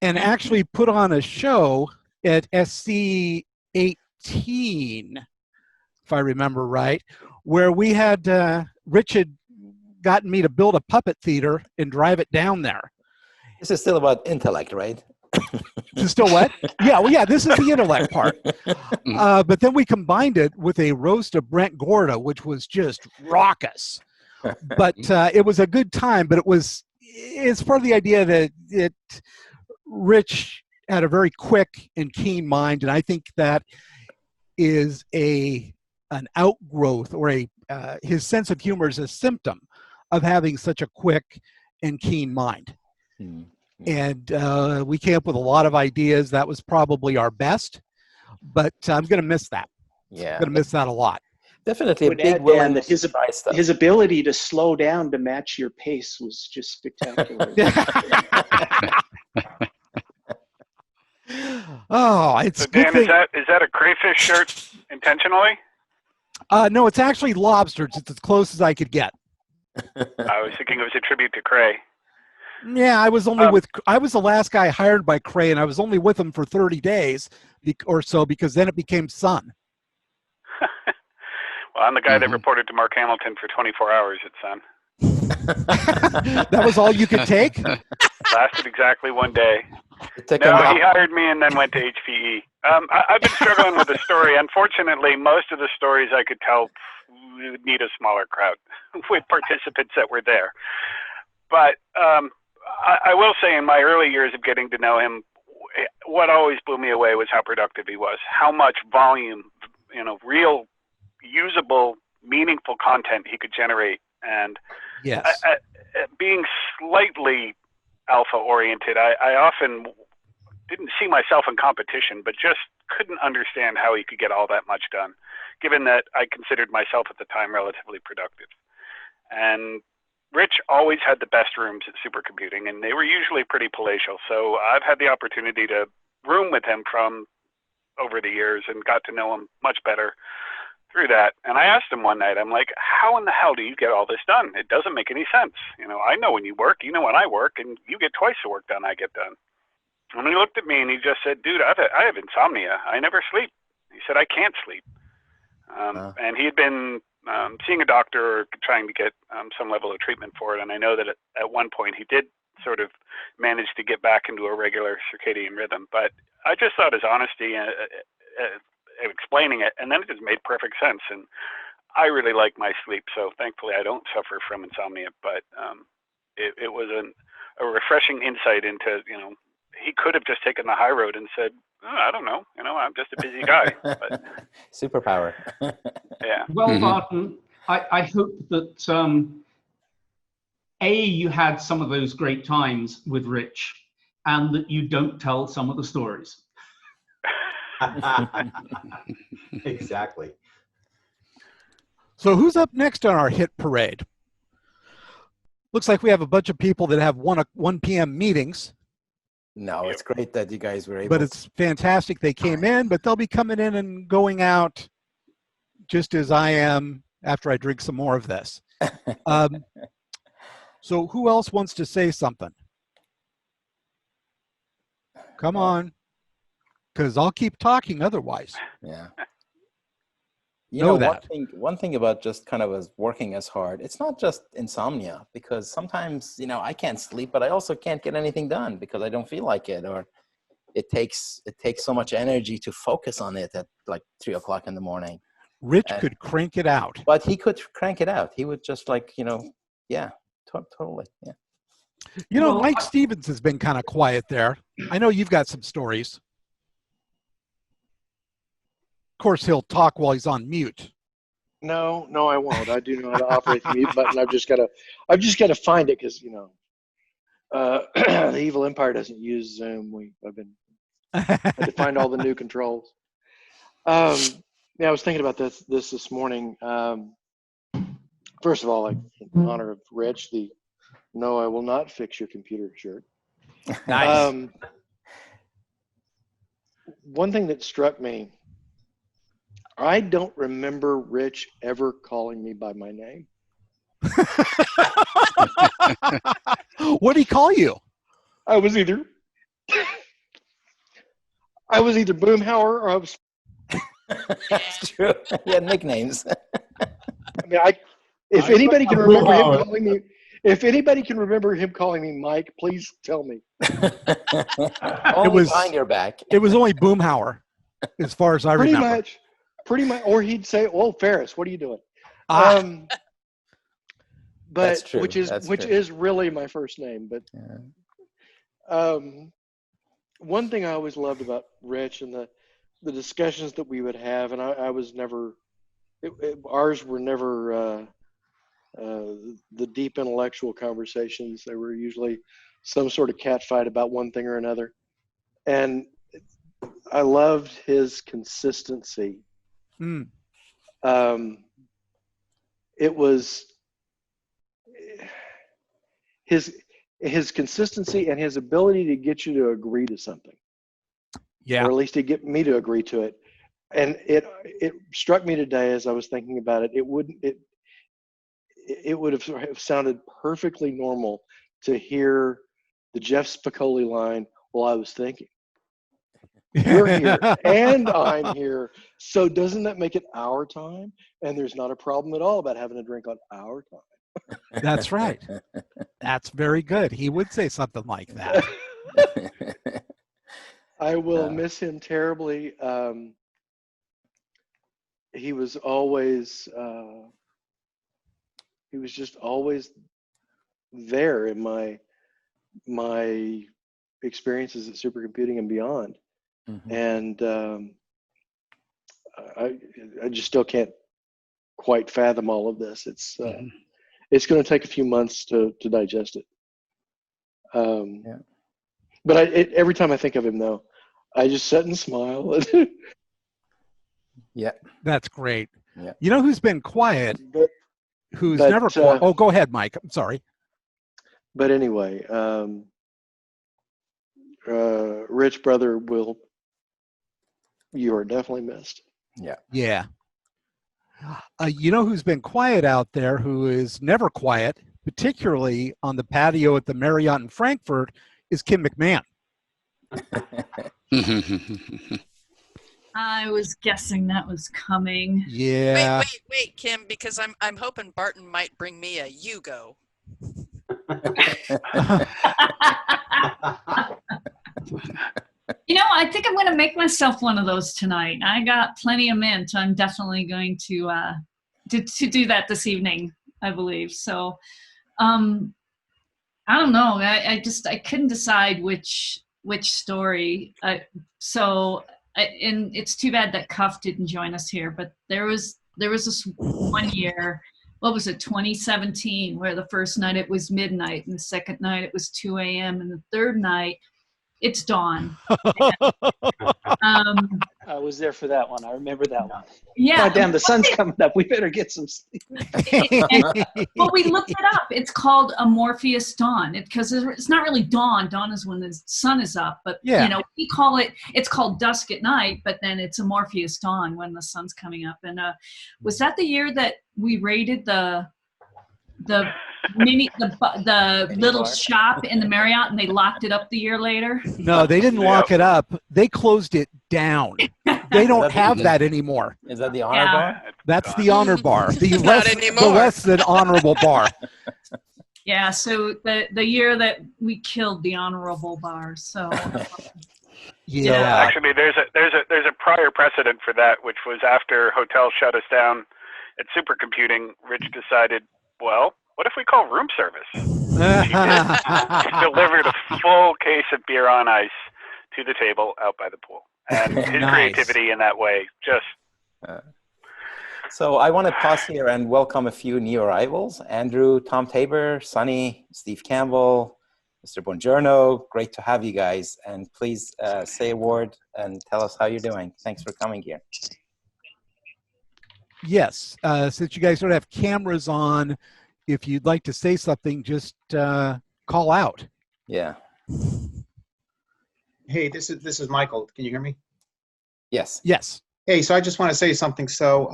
and actually put on a show at SC 18, if I remember right, where we had Rich had gotten me to build a puppet theater and drive it down there. This is still about intellect, right? This is still what? Yeah, well, yeah, this is the intellect part. But then we combined it with a roast of Brent Gorda, which was just raucous. But it was a good time, but it's part of the idea that Rich had a very quick and keen mind, and I think that is an outgrowth, or his sense of humor is a symptom of having such a quick and keen mind. And we came up with a lot of ideas. That was probably our best, but I'm going to miss that. Yeah, I'm going to miss that a lot. Definitely a would big add, Dan, willingness that to try stuff. his ability to slow down to match your pace was just spectacular. Oh, it's So good Dan, thing. is that a crayfish shirt intentionally? No, it's actually lobsters. It's as close as I could get. I was thinking it was a tribute to Cray. Yeah, I was I was the last guy hired by Cray, and I was only with him for 30 days or so, because then it became Sun. Well, I'm the guy that reported to Mark Hamilton for 24 hours at Sun. That was all you could take? Lasted exactly one day. No, he hired me and then went to HPE. I've been struggling with the story. Unfortunately, most of the stories I could tell would need a smaller crowd with participants that were there. But I will say, in my early years of getting to know him, what always blew me away was how productive he was, how much volume, real usable, meaningful content he could generate. And yes, being slightly alpha oriented, I often didn't see myself in competition, but just couldn't understand how he could get all that much done, given that I considered myself at the time relatively productive. And Rich always had the best rooms at supercomputing, and they were usually pretty palatial. So I've had the opportunity to room with him from over the years and got to know him much better through that. And I asked him one night, I'm like, how in the hell do you get all this done? It doesn't make any sense. I know when you work, you know when I work, and you get twice the work done I get done. And he looked at me and he just said, dude, I have insomnia. I never sleep. He said, I can't sleep. And he had been seeing a doctor, trying to get some level of treatment for it. And I know that at one point he did sort of managed to get back into a regular circadian rhythm. But I just thought his honesty explaining it, and then it just made perfect sense. And I really like my sleep, so thankfully I don't suffer from insomnia. But it was a refreshing insight into, he could have just taken the high road and said, oh, I don't know, I'm just a busy guy. But, Superpower. yeah. Well, Barton, I hope that you had some of those great times with Rich, and that you don't tell some of the stories. Exactly. So who's up next on our hit parade? Looks like we have a bunch of people that have 1 p.m. meetings. No, it's great that you guys were able. But it's fantastic they came in, but they'll be coming in and going out just as I am after I drink some more of this. So who else wants to say something? Come on, because I'll keep talking otherwise. Yeah. That. One thing about just kind of as working as hard, it's not just insomnia, because sometimes, I can't sleep, but I also can't get anything done because I don't feel like it, or it takes so much energy to focus on it at like 3 o'clock in the morning. Rich could crank it out. But he could crank it out. He would just totally. Yeah. Mike Stevens has been kind of quiet there. I know you've got some stories. Of course, he'll talk while he's on mute. No, I won't. I do know how to operate the mute button. I've just got to find it because the evil empire doesn't use Zoom. Had to find all the new controls. I was thinking about this morning. First of all, in honor of Rich, no, I will not fix your computer shirt. Nice. One thing that struck me, I don't remember Rich ever calling me by my name. What did he call you? I was either Boomhauer or I was. That's true. He had nicknames. If anybody can remember him calling me, if anybody can remember him calling me Mike, please tell me. It was behind your back. It was only Boomhauer, as far as I remember. Pretty much, or he'd say, "Oh, Ferris, what are you doing?" That's true. which is really my first name. But one thing I always loved about Rich and the discussions that we would have, and I was never, ours were never the deep intellectual conversations. They were usually some sort of catfight about one thing or another, and I loved his consistency. It was his consistency and his ability to get you to agree to something. Yeah. Or at least to get me to agree to it. And it struck me today as I was thinking about it. It would have sounded perfectly normal to hear the Jeff Spicoli line while I was thinking. You're here and I'm here. So doesn't that make it our time? And there's not a problem at all about having a drink on our time. That's right. That's very good. He would say something like that. I will miss him terribly. He was just always there in my experiences at supercomputing and beyond. Mm-hmm. And I just still can't quite fathom all of this. It's going to take a few months to digest it. But every time I think of him, though, I just sit and smile. Yeah, that's great. Yeah. You know who's been quiet? Who's never quiet? Oh, go ahead, Mike. I'm sorry. But anyway, Rich brother, you are definitely missed. Yeah. Yeah. You know who's been quiet out there, who is never quiet, particularly on the patio at the Marriott in Frankfurt, is Kim McMahon. I was guessing that was coming. Yeah. Wait, Kim, because I'm hoping Barton might bring me a you go. I think I'm going to make myself one of those tonight. I got plenty of mint. I'm definitely going to do that this evening, I believe. So, I don't know. I couldn't decide which story. And it's too bad that Cuff didn't join us here. But there was this one year. What was it? 2017, where the first night it was midnight, and the second night it was 2 a.m., and the third night it's dawn. I was there for that one. I remember that one. Yeah. God damn, the sun's coming up. We better get some sleep. Well, we looked it up. It's called a Morpheus dawn because it's not really dawn. Dawn is when the sun is up, but we call it's called dusk at night, but then it's a Morpheus dawn when the sun's coming up. And was that the year that we raided the little shop in the Marriott and they locked it up the year later? No, they didn't lock it up. They closed it down. They don't have that anymore. Is that the honor bar? That's the honor bar. The anymore. less than honorable bar. Yeah, so the year that we killed the honorable bar. So yeah. Actually, there's a prior precedent for that, which was after hotels shut us down at supercomputing. Rich decided, well, what if we call room service? He delivered a full case of beer on ice to the table out by the pool. And his creativity in that way just... So I want to pause here and welcome a few new arrivals. Andrew, Tom Tabor, Sonny, Steve Campbell, Mr. Bongiorno. Great to have you guys. And please say a word and tell us how you're doing. Thanks for coming here. Yes, since you guys don't have cameras on, if you'd like to say something, just call out. Yeah. Hey, this is Michael. Can you hear me? Yes. Yes. Hey, so I just want to say something. So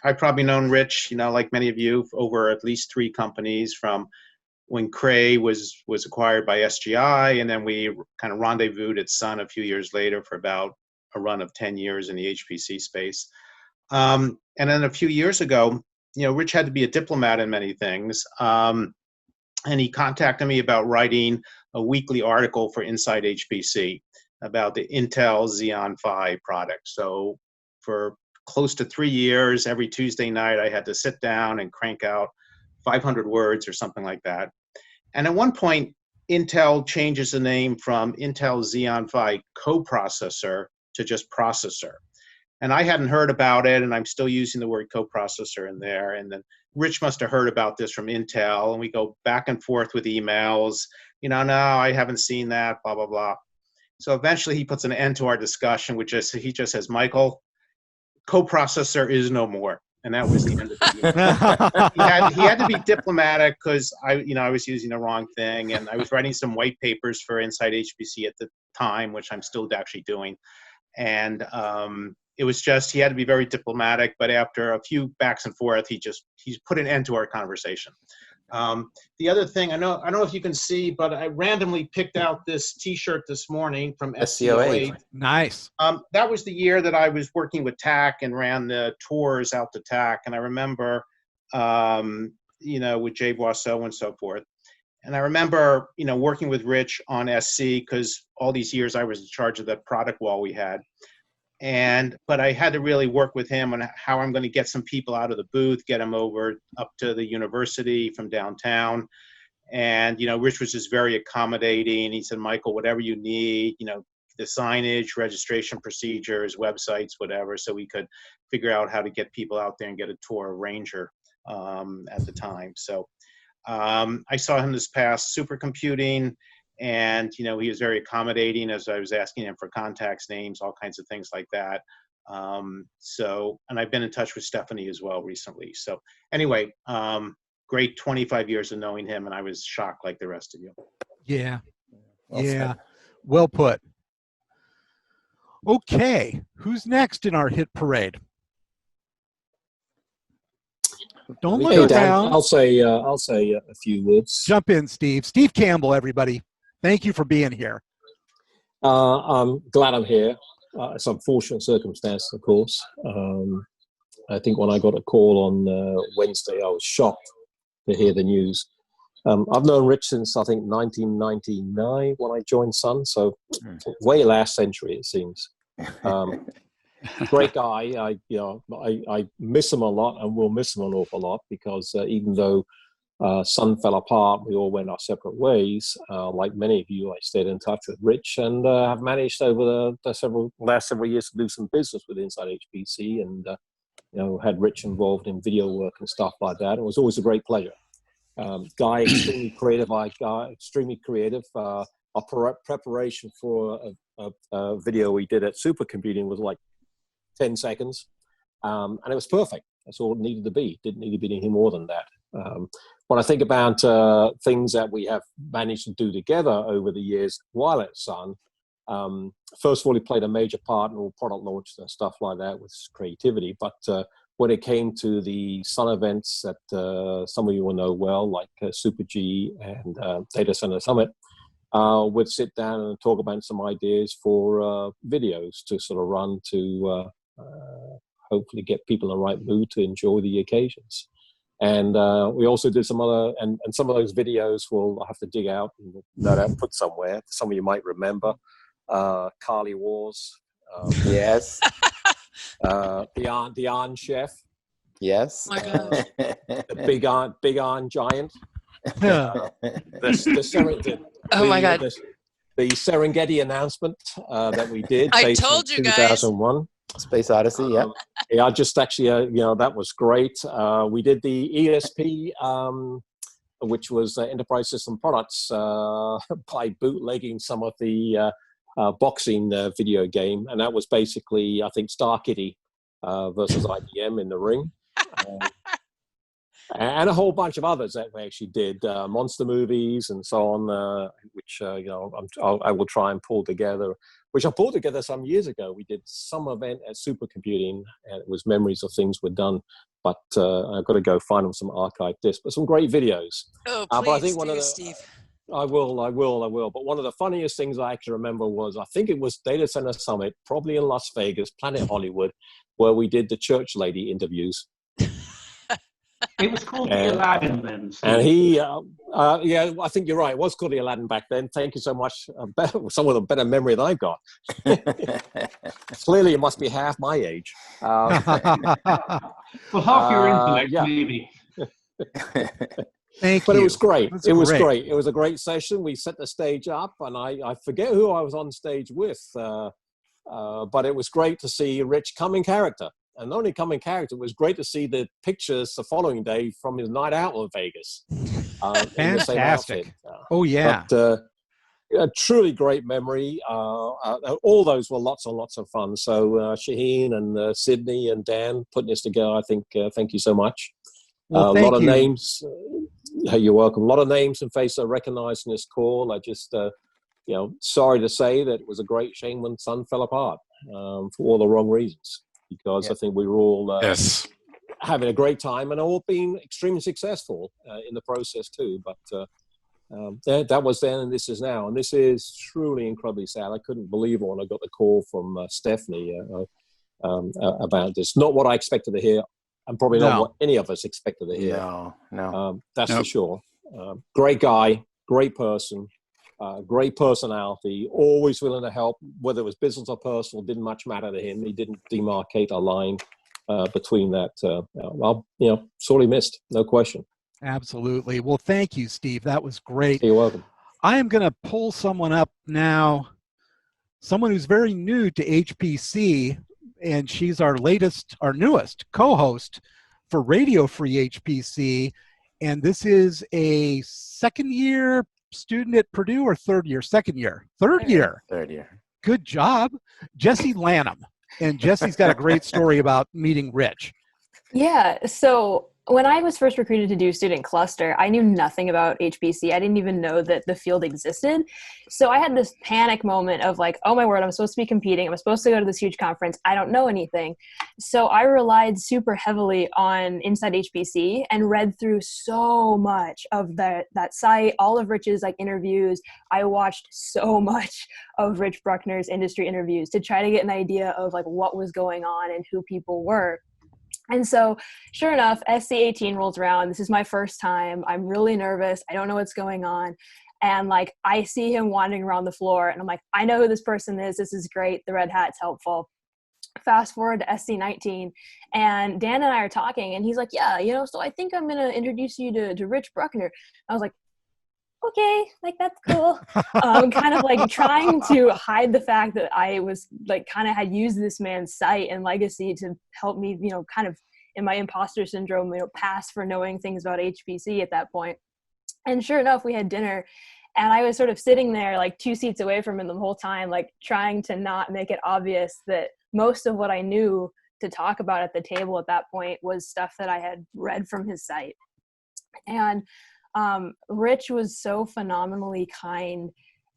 I've probably known Rich, like many of you, over at least 3 companies, from when Cray was acquired by SGI, and then we kind of rendezvoused at Sun a few years later for about a run of 10 years in the HPC space. And then a few years ago, Rich had to be a diplomat in many things. And he contacted me about writing a weekly article for Inside HPC about the Intel Xeon Phi product. So for close to 3 years, every Tuesday night, I had to sit down and crank out 500 words or something like that. And at one point, Intel changes the name from Intel Xeon Phi coprocessor to just processor. And I hadn't heard about it, and I'm still using the word coprocessor in there. And then Rich must have heard about this from Intel, and we go back and forth with emails. No, I haven't seen that, blah, blah, blah. So eventually he puts an end to our discussion, he just says, Michael, coprocessor is no more. And that was the end of it. He had to be diplomatic because I was using the wrong thing, and I was writing some white papers for Inside HPC at the time, which I'm still actually doing. And it was just, he had to be very diplomatic, but after a few backs and forth, he's put an end to our conversation. The other thing, I don't know if you can see, but I randomly picked out this T-shirt this morning from SCO8. Nice. That was the year that I was working with TAC and ran the tours out to TAC. And I remember, with Jay Boisseau and so forth. And I remember, working with Rich on SC because all these years I was in charge of the product wall we had. But I had to really work with him on how I'm going to get some people out of the booth, get them over up to the university from downtown. And, Rich was just very accommodating. He said, Michael, whatever you need, the signage, registration procedures, websites, whatever, so we could figure out how to get people out there and get a tour of Ranger at the time. So I saw him this past supercomputing. And, he was very accommodating as I was asking him for contacts, names, all kinds of things like that. And I've been in touch with Stephanie as well recently. So anyway, great 25 years of knowing him, and I was shocked like the rest of you. Yeah. Well put. Okay. Who's next in our hit parade? Don't look around. I'll say a few words. Jump in, Steve. Steve Campbell, everybody. Thank you for being here. I'm glad I'm here. It's an unfortunate circumstance, of course. I think when I got a call on Wednesday, I was shocked to hear the news. I've known Rich since I think 1999 when I joined Sun, so way last century it seems. Great guy. I miss him a lot, and will miss him an awful lot, because even though Sun fell apart, we all went our separate ways. Like many of you, I stayed in touch with Rich, and have managed over the last several years to do some business with Inside HPC, and had Rich involved in video work and stuff like that. It was always a great pleasure. Guy extremely creative. Our preparation for a video we did at Supercomputing was like 10 seconds, and it was perfect. That's all it needed to be. Didn't need to be anything more than that. When I think about things that we have managed to do together over the years while at Sun, first of all, he played a major part in all product launches and stuff like that with his creativity. But when it came to the Sun events that some of you will know well, like Super G and Data Center Summit, we'd sit down and talk about some ideas for videos to sort of run to hopefully get people in the right mood to enjoy the occasions. And we also did some other, and some of those videos I'll have to dig out and no doubt put somewhere. Some of you might remember Carly Wars. Yes. The Iron Chef. Yes. Oh my gosh. The Big Iron Giant. Oh my God. The Serengeti announcement that we did. I told you guys. 2001. Space Odyssey, yeah. Yeah, I just actually, that was great. We did the ESP, which was Enterprise System Products, by bootlegging some of the boxing video game. And that was basically, I think, Star Kitty versus IBM in the ring. And a whole bunch of others that we actually did, monster movies and so on, which I will try and pull together. Which I pulled together some years ago. We did some event at Supercomputing, and it was memories of things we'd done. But I've got to go find them some archive discs, but some great videos. Oh, but I think please, Steve. I will. But one of the funniest things I actually remember was, I think it was Data Center Summit, probably in Las Vegas, Planet Hollywood, where we did the church lady interviews. It was called the Aladdin then. Steve. And he, I think you're right. It was called the Aladdin back then. Thank you so much. Someone with a better memory than I've got. Clearly, it must be half my age. Well, half your intellect, maybe. Thank you. But it was great. It was great. It was a great session. We set the stage up, and I forget who I was on stage with, but it was great to see Rich come in character. And not only come in character, it was great to see the pictures the following day from his night out in Vegas. Fantastic. Oh, yeah. But, a truly great memory. All those were lots and lots of fun. So Shaheen and Sydney and Dan putting this together, I think, thank you so much. Well, a lot of names. You're welcome. A lot of names and faces I recognized in this call. I just, sorry to say that it was a great shame when Sun fell apart for all the wrong reasons. Because I think we were all having a great time and all being extremely successful in the process too. But that was then and this is now. And this is truly incredibly sad. I couldn't believe it when I got the call from Stephanie about this. Not what I expected to hear, and probably not what any of us expected to hear. No. That's for sure. Great guy, great person. Great personality, always willing to help, whether it was business or personal, didn't much matter to him. He didn't demarcate a line between that. Sorely missed, no question. Absolutely. Well, thank you, Steve. That was great. You're welcome. I am going to pull someone up now, someone who's very new to HPC, and she's our newest co-host for Radio Free HPC. And this is a second-year student at Purdue, or third year? Second year. Third year. Good job. Jessie Lanham. And Jessie's got a great story about meeting Rich. Yeah. So when I was first recruited to do student cluster, I knew nothing about HPC. I didn't even know that the field existed. So I had this panic moment of like, oh my word, I'm supposed to be competing. I'm supposed to go to this huge conference. I don't know anything. So I relied super heavily on Inside HPC and read through so much of that site, all of Rich's like interviews. I watched so much of Rich Brueckner's industry interviews to try to get an idea of like what was going on and who people were. And so sure enough, SC18 rolls around. This is my first time. I'm really nervous. I don't know what's going on. And like, I see him wandering around the floor and I'm like, I know who this person is. This is great. The red hat's helpful. Fast forward to SC19 and Dan and I are talking and he's like, yeah, so I think I'm going to introduce you to Rich Brueckner. I was like, okay, like that's cool. Kind of like trying to hide the fact that I was like kind of had used this man's site and legacy to help me, kind of in my imposter syndrome, pass for knowing things about HPC at that point. And sure enough, we had dinner and I was sort of sitting there like 2 seats away from him the whole time, like trying to not make it obvious that most of what I knew to talk about at the table at that point was stuff that I had read from his site. And Rich was so phenomenally kind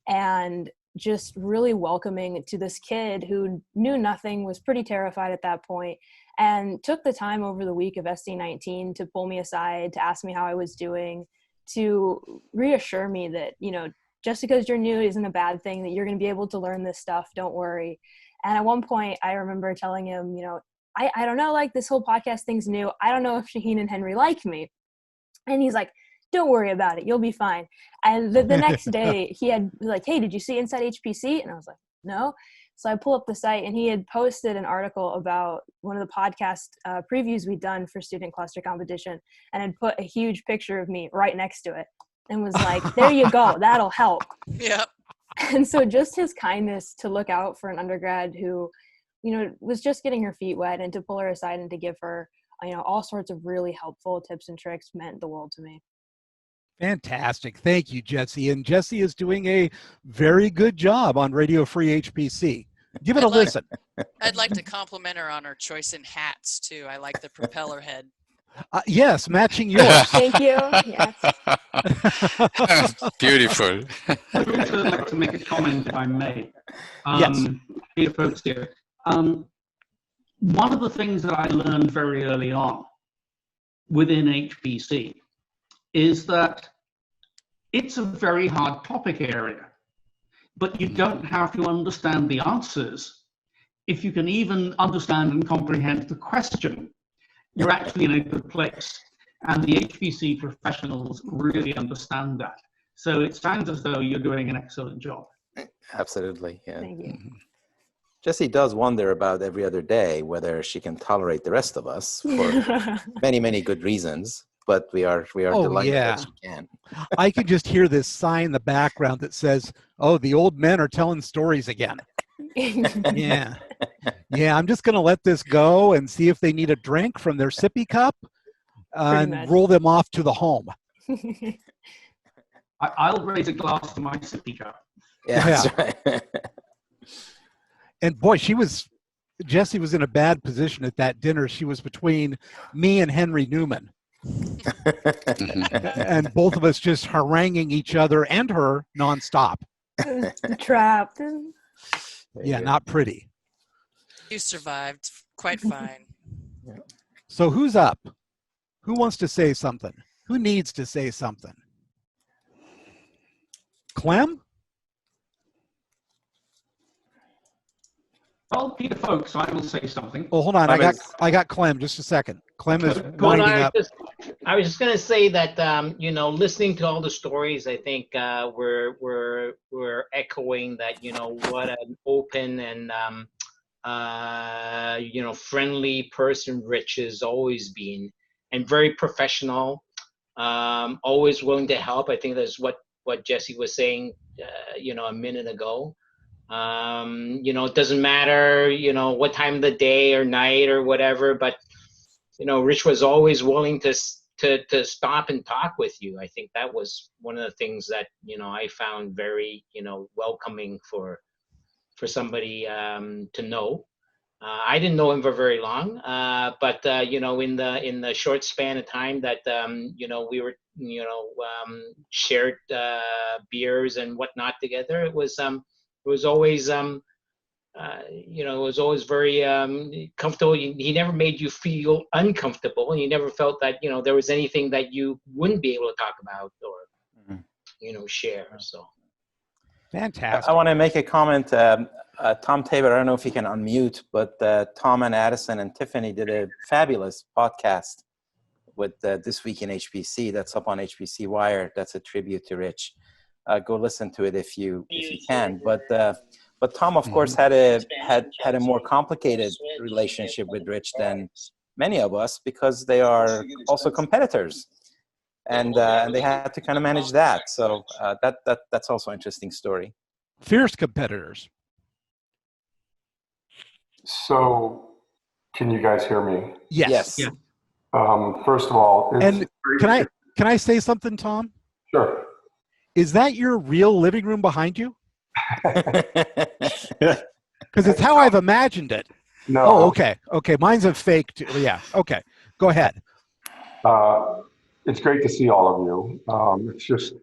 and just really welcoming to this kid who knew nothing, was pretty terrified at that point, and took the time over the week of SC19 to pull me aside, to ask me how I was doing, to reassure me that, just because you're new isn't a bad thing, that you're going to be able to learn this stuff. Don't worry. And at one point I remember telling him, I don't know, like this whole podcast thing's new. I don't know if Shaheen and Henry like me. And he's like, don't worry about it. You'll be fine. And the next day he had like, hey, did you see Inside HPC? And I was like, no. So I pull up the site and he had posted an article about one of the podcast previews we'd done for Student Cluster Competition and had put a huge picture of me right next to it and was like, there you go. That'll help. Yep. And so just his kindness to look out for an undergrad who, was just getting her feet wet and to pull her aside and to give her, all sorts of really helpful tips and tricks meant the world to me. Fantastic. Thank you, Jesse. And Jesse is doing a very good job on Radio Free HPC. Give it a listen. I'd like to compliment her on her choice in hats, too. I like the propeller head. Yes, matching yours. Thank you. Yes. Beautiful. I'd also like to make a comment, if I may. Yes. Dear folks here. One of the things that I learned very early on within HPC is that it's a very hard topic area, but you don't have to understand the answers. If you can even understand and comprehend the question, you're actually in a good place. And the HPC professionals really understand that. So it sounds as though you're doing an excellent job. Absolutely, yeah. Thank you. Jessie does wonder about every other day whether she can tolerate the rest of us for many, many good reasons. But we are delighted that she can. I can just hear this sign in the background that says, "Oh, the old men are telling stories again." Yeah, I'm just going to let this go and see if they need a drink from their sippy cup and roll them off to the home. I'll raise a glass to my sippy cup. Yeah, that's right. And boy, Jessie was in a bad position at that dinner. She was between me and Henry Newman. And both of us just haranguing each other and her nonstop. Trapped. Yeah, not pretty. You survived quite fine. So who's up? Who wants to say something? Who needs to say something? Clem? Well, Peter folks, I will say something. Oh, hold on. I got Clem. Just a second. Clem is winding up. I was just going to say that listening to all the stories, I think we're echoing that what an open and friendly person Rich has always been, and very professional, always willing to help. I think that's what Jesse was saying a minute ago. It doesn't matter what time of the day or night or whatever, but Rich was always willing to stop and talk with you. I think that was one of the things that I found very welcoming for somebody to know. I didn't know him for very long, but in the short span of time that we were shared beers and whatnot together, it was always very comfortable. He never made you feel uncomfortable, and you never felt that there was anything that you wouldn't be able to talk about or share. So fantastic. I want to make a comment. Tom Tabor, I don't know if you can unmute, but Tom and Addison and Tiffany did a fabulous podcast with This Week in HPC. That's up on HPC Wire. That's a tribute to Rich. Go listen to it if you can. But Tom, of course, had a more complicated relationship with Rich than many of us, because they are also competitors, and they had to kind of manage that. So that's also an interesting story. Fierce competitors. So, can you guys hear me? Yes. Yes. First of all, And can I say something, Tom? Sure. Is that your real living room behind you? Because it's how I've imagined it. No. Oh, okay. Okay, mine's a fake too. Yeah. Okay. Go ahead. It's great to see all of you. It's just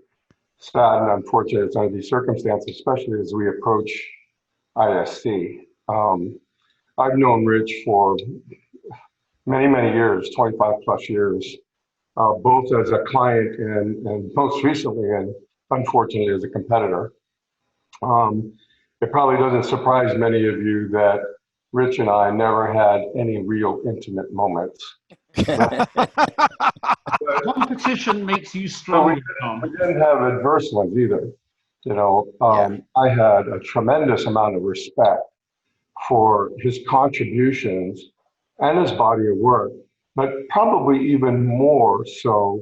sad and unfortunate under these circumstances, especially as we approach ISC. I've known Rich for many, many years, 25 plus years, both as a client and most recently, and unfortunately, as a competitor. It probably doesn't surprise many of you that Rich and I never had any real intimate moments. Competition makes you stronger, Tom. We didn't have adverse ones either. You know, I had a tremendous amount of respect for his contributions and his body of work, but probably even more so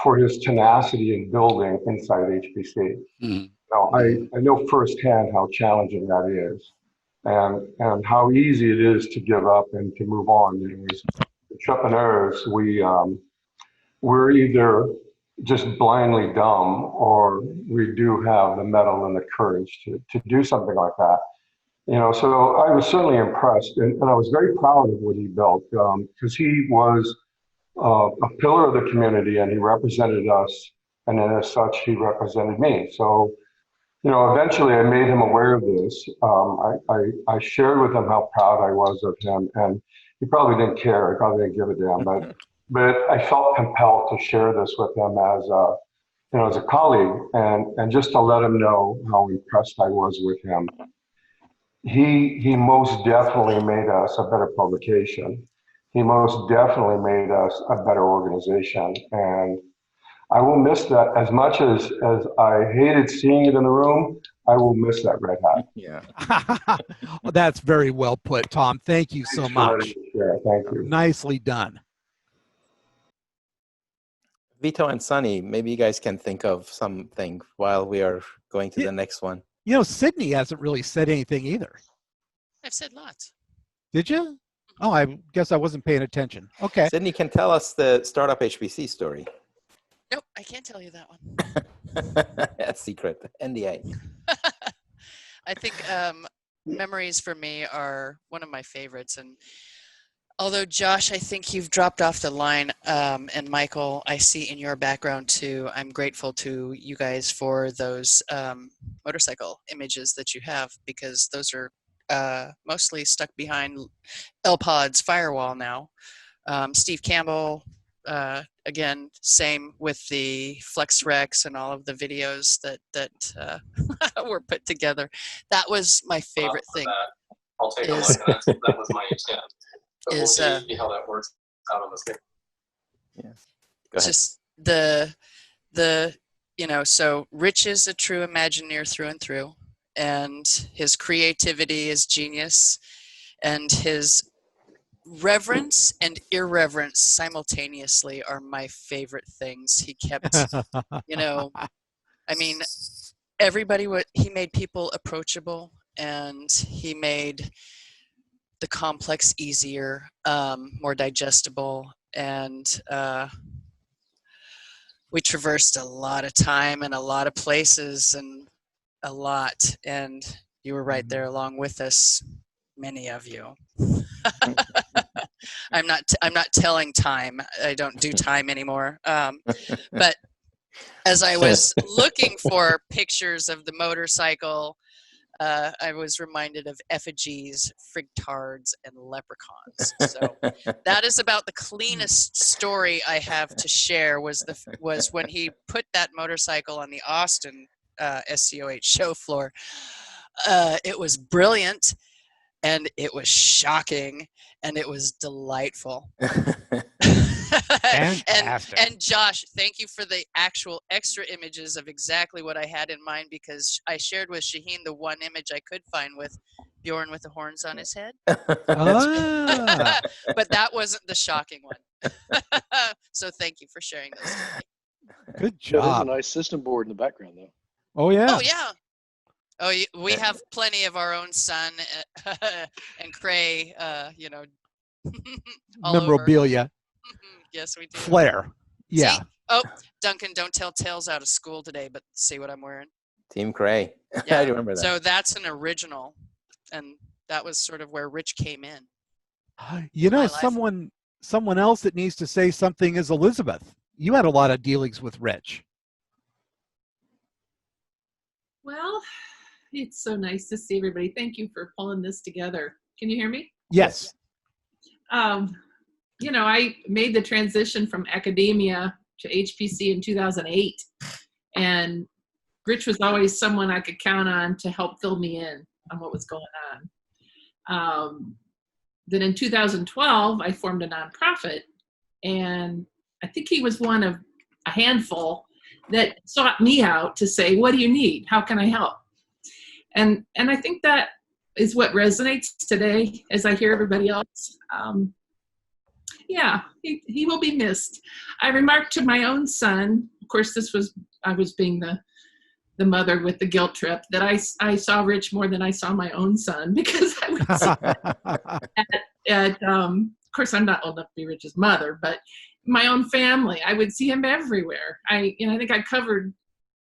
for his tenacity in building inside HPC. Now, I know firsthand how challenging that is, and how easy it is to give up and to move on. You know, as entrepreneurs, we're either just blindly dumb, or we do have the mettle and the courage to do something like that. You know, so I was certainly impressed, and I was very proud of what he built, because he was a pillar of the community, and he represented us, and then as such, he represented me. So, you know, eventually I made him aware of this. I shared with him how proud I was of him, and he probably didn't care. He probably didn't give a damn, but I felt compelled to share this with him as a, you know, as a colleague, and just to let him know how impressed I was with him. He most definitely made us a better publication. He most definitely made us a better organization, and I will miss that as much as I hated seeing it in the room. I will miss that red hat. Yeah. Well, that's very well put, Tom. Thank you so much. Yeah, thank you. Nicely done. Vito and Sunny, maybe you guys can think of something while we are going to the next one. You know, Sydney hasn't really said anything either. I've said lots. Did you? Oh, I guess I wasn't paying attention. Okay. Sydney can tell us the startup HPC story. Nope, I can't tell you that one. That's secret. NDA. I think memories for me are one of my favorites. And although, Josh, I think you've dropped off the line, and Michael, I see in your background too, I'm grateful to you guys for those motorcycle images that you have, because those are mostly stuck behind LPOD's firewall now. Steve Campbell, again, same with the FlexRex and all of the videos that were put together. That was my favorite thing. I'll take a look. That was my intent. But we'll see how that works out on the screen. Yes. Just the you know, so Rich is a true Imagineer through and through, and his creativity is genius, and his reverence and irreverence simultaneously are my favorite things. He kept, you know, I mean, he made people approachable, and he made the complex easier, more digestible, and we traversed a lot of time and a lot of places and a lot, and you were right there along with us, many of you. I'm not telling time. I don't do time anymore. But as I was looking for pictures of the motorcycle, I was reminded of effigies, frigtards, and leprechauns. So that is about the cleanest story I have to share. Was when he put that motorcycle on the Austin SCOH show floor. It was brilliant, and it was shocking, and it was delightful. Fantastic. And Josh, thank you for the actual extra images of exactly what I had in mind, because I shared with Shaheen the one image I could find with Bjorn with the horns on his head. Ah. But that wasn't the shocking one. So thank you for sharing those with me. Good That is a job. nice system board in the background, though. Oh yeah. Oh yeah. Oh, we have plenty of our own sun and Cray, you know, all Memorabilia. over. Yes, we do. Flair. Yeah. See? Oh, Duncan, don't tell tales out of school today, but see what I'm wearing? Team Cray. Yeah. I remember that. So that's an original, and that was sort of where Rich came in. You know, my life. someone else that needs to say something is Elizabeth. You had a lot of dealings with Rich. Well, it's so nice to see everybody. Thank you for pulling this together. Can you hear me? Yes. You know, I made the transition from academia to HPC in 2008, and Rich was always someone I could count on to help fill me in on what was going on. Then in 2012, I formed a nonprofit, and I think he was one of a handful that sought me out to say, what do you need? How can I help? And I think that is what resonates today as I hear everybody else. Yeah, he will be missed. I remarked to my own son, of course, I was being the mother with the guilt trip, that I saw Rich more than I saw my own son, because I would see of course, I'm not old enough to be Rich's mother, but my own family, I would see him everywhere. I think I covered,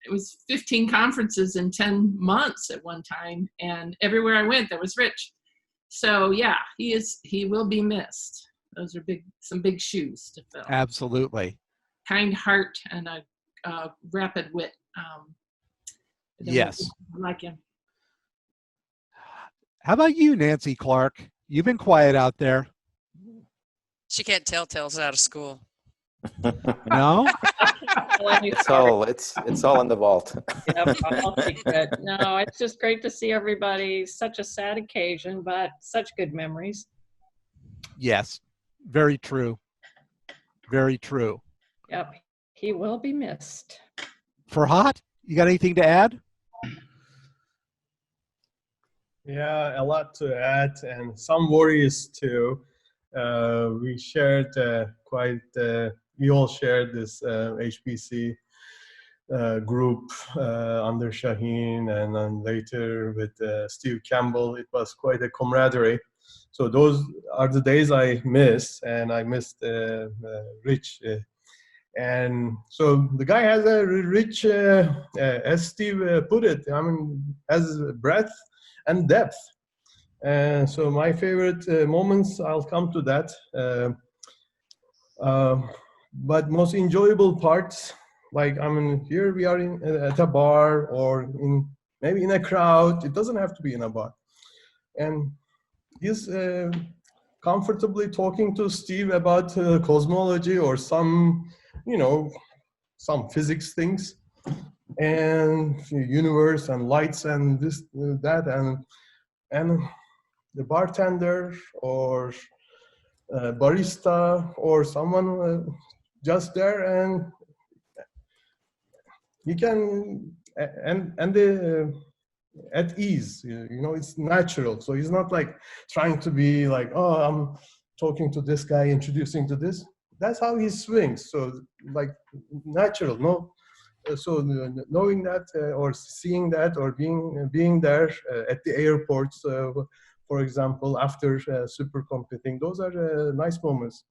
it was 15 conferences in 10 months at one time, and everywhere I went, there was Rich. So yeah, he will be missed. Those are some big shoes to fill. Absolutely. Kind heart and a rapid wit. Yes. I like him. How about you, Nancy Clark? You've been quiet out there. She can't tell tales out of school. No? It's all in the vault. Yep, I'll take that. No, it's just great to see everybody. Such a sad occasion, but such good memories. Yes, very true. Very true. Yep, he will be missed. Farhat, you got anything to add? Yeah, a lot to add, and some worries too. We shared we all shared this HPC group under Shaheen, and then later with Steve Campbell. It was quite a camaraderie. So those are the days I miss, and I missed Rich. And so the guy has a rich, as Steve put it, I mean, has breadth and depth. And so my favorite moments, I'll come to that. But most enjoyable parts, like, I mean, here we are at a bar, or maybe in a crowd. It doesn't have to be in a bar. And he's comfortably talking to Steve about cosmology or some physics things, and universe and lights and this, that, and the bartender or barista or someone just there, and you can and the at ease, it's natural. So he's not like trying to be like, oh, I'm talking to this guy, introducing to this. That's how he swings. So like natural, no. So knowing that or seeing that or being there at the airports, for example, after supercomputing, those are nice moments.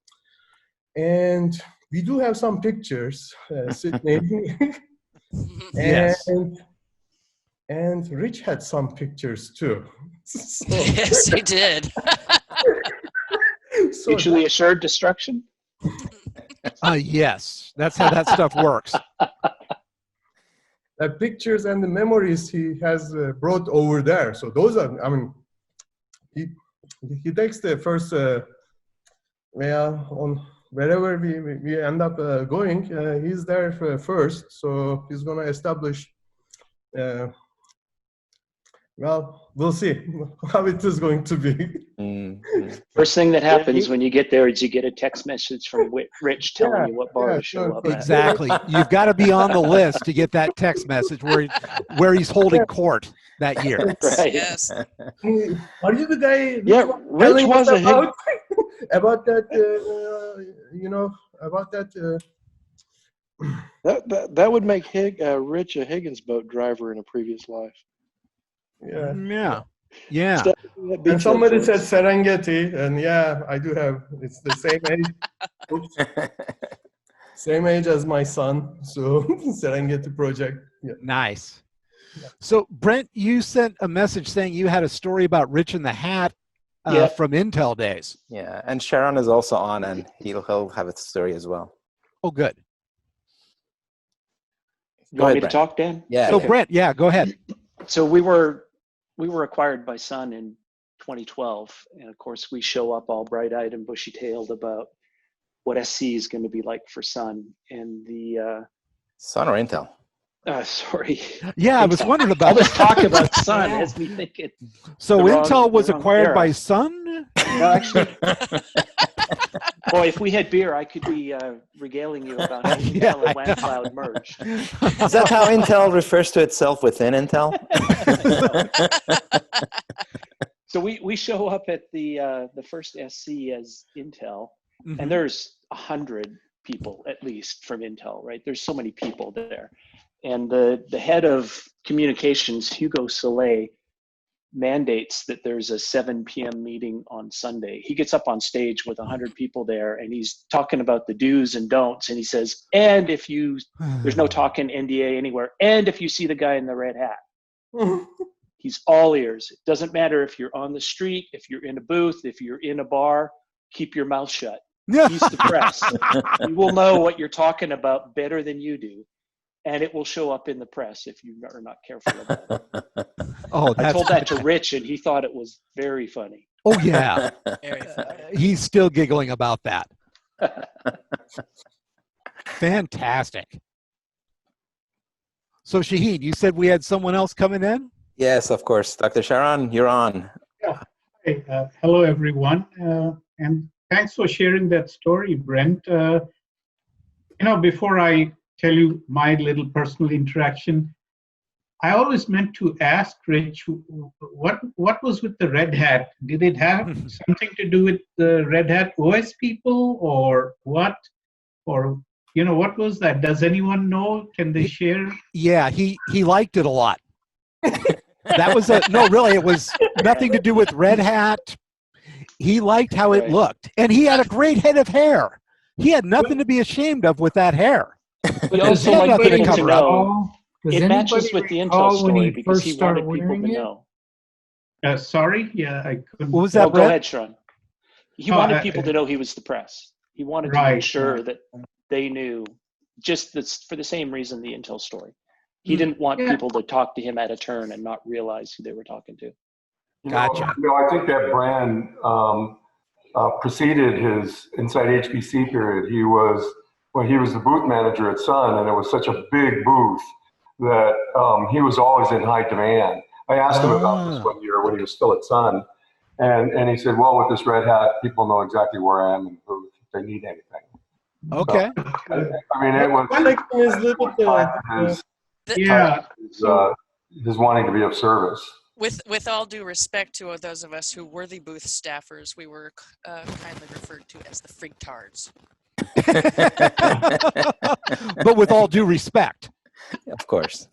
And we do have some pictures, Sydney. Yes. And Rich had some pictures too. So, yes, he did. So mutually assured destruction? Yes, that's how that stuff works. The pictures and the memories he has brought over there. So those are, I mean, he takes the first, on wherever we end up going, he's there first. So he's going to establish well, we'll see how it is going to be. First thing that happens when you get there is you get a text message from Rich telling you what bar to show up at. Exactly. You've got to be on the list to get that text message where he's holding court that year. Right. Yes. Are you the guy? Yeah, Rich was a about, about that. About that. That would make Rich a Higgins boat driver in a previous life. Yeah. Yeah. And somebody said Serengeti, and yeah, I do have. It's the same age. Oops. Same age as my son, so Serengeti project. Yeah. Nice. So Brent, you sent a message saying you had a story about Rich in the Hat from Intel days. Yeah, and Sharon is also on, and he'll have a story as well. Oh, good. You want me to talk, Dan? Yeah. So Brent, go ahead. So we were acquired by Sun in 2012, and of course we show up all bright-eyed and bushy-tailed about what SC is going to be like for Sun, and the Sun or Intel? Sorry. Yeah, I was wondering about all this talk about Sun has me thinking. So Intel was acquired by Sun? No, actually. Boy, if we had beer, I could be regaling you about how Intel and WANcloud merged. Is that how Intel refers to itself within Intel? So we show up at the first SC as Intel, and there's 100 people at least from Intel, right? There's so many people there. And the head of communications, Hugo Soleil, mandates that there's a 7 p.m. meeting on Sunday. He gets up on stage with 100 people there, and he's talking about the do's and don'ts. And he says, and if there's no talking NDA anywhere, and if you see the guy in the red hat, he's all ears. It doesn't matter if you're on the street, if you're in a booth, if you're in a bar, keep your mouth shut. He's the press. He will know what you're talking about better than you do. And it will show up in the press if you are not careful about it. Oh, I told that to Rich, and he thought it was very funny. Oh, yeah. Very funny. He's still giggling about that. Fantastic. So, Shaheen, you said we had someone else coming in? Yes, of course. Dr. Sharon, you're on. Yeah. Hey, hello, everyone. And thanks for sharing that story, Brent. Before I tell you my little personal interaction, I always meant to ask Rich, what was with the Red Hat? Did it have something to do with the Red Hat OS people, or what? Or, what was that? Does anyone know? Can they share? Yeah, he liked it a lot. That was no, really, it was nothing to do with Red Hat. He liked how it looked, and he had a great head of hair. He had nothing to be ashamed of with that hair. But also like people to know, it matches with the Intel story because he wanted people to know. Sorry? Yeah, I couldn't. What was that, Go ahead, Sean. He wanted people to know he was the press. He wanted to make sure that they knew, just for the same reason the Intel story. He didn't want people to talk to him at a turn and not realize who they were talking to. Gotcha. I think that brand preceded his Inside HPC period. He was the booth manager at Sun, and it was such a big booth that he was always in high demand. I asked him about this one year when he was still at Sun, and he said, well, with this Red Hat, people know exactly where I am in the booth if they need anything. Okay. So, I mean, it was his wanting to be of service. With all due respect to those of us who were the booth staffers, we were kindly referred to as the freaktards. But with all due respect. Of course.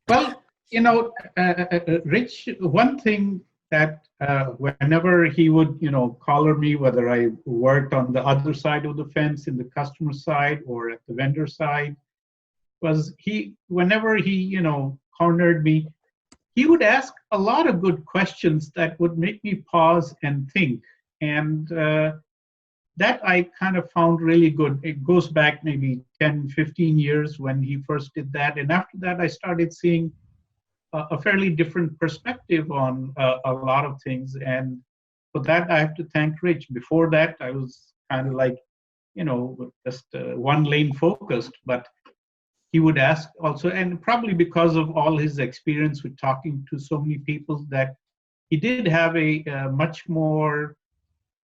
Well, Rich, one thing that whenever he would, collar me, whether I worked on the other side of the fence, in the customer side or at the vendor side, was whenever he, cornered me, he would ask a lot of good questions that would make me pause and think. And that I kind of found really good. It goes back maybe 10, 15 years when he first did that. And after that, I started seeing a fairly different perspective on a lot of things. And for that, I have to thank Rich. Before that, I was kind of like, just one lane focused. But he would ask also, and probably because of all his experience with talking to so many people, that he did have a much more,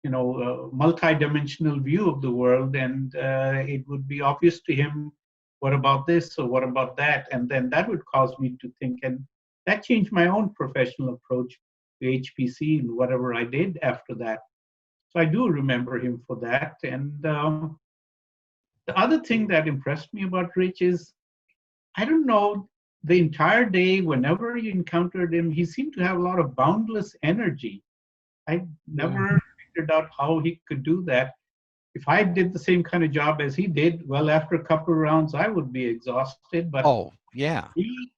multi-dimensional view of the world, and it would be obvious to him, what about this or what about that? And then that would cause me to think, and that changed my own professional approach to HPC and whatever I did after that. So I do remember him for that. And the other thing that impressed me about Rich is, I don't know, the entire day, whenever you encountered him, he seemed to have a lot of boundless energy. I never figured out how he could do that. If I did the same kind of job as he did, well, after a couple of rounds, I would be exhausted. But oh, yeah,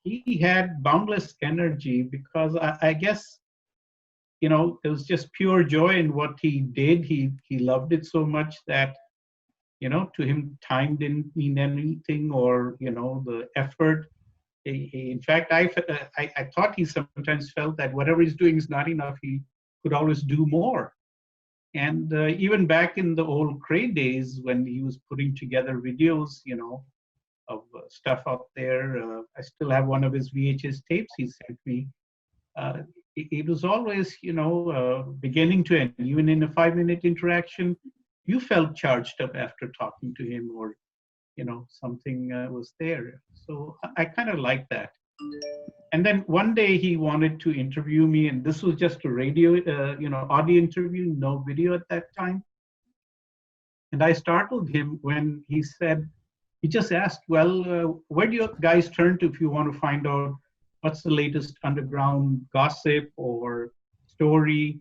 he had boundless energy because I guess, it was just pure joy in what he did. He loved it so much that, to him, time didn't mean anything, or, the effort. In fact, I thought he sometimes felt that whatever he's doing is not enough. He could always do more. And even back in the old Cray days, when he was putting together videos, of stuff out there, I still have one of his VHS tapes he sent me. It was always, beginning to end. Even in a 5-minute interaction, you felt charged up after talking to him, or, something was there. So I kind of like that. And then one day he wanted to interview me, and this was just a radio, audio interview, no video at that time. And I startled him when he said, he just asked, well, where do you guys turn to if you want to find out what's the latest underground gossip or story?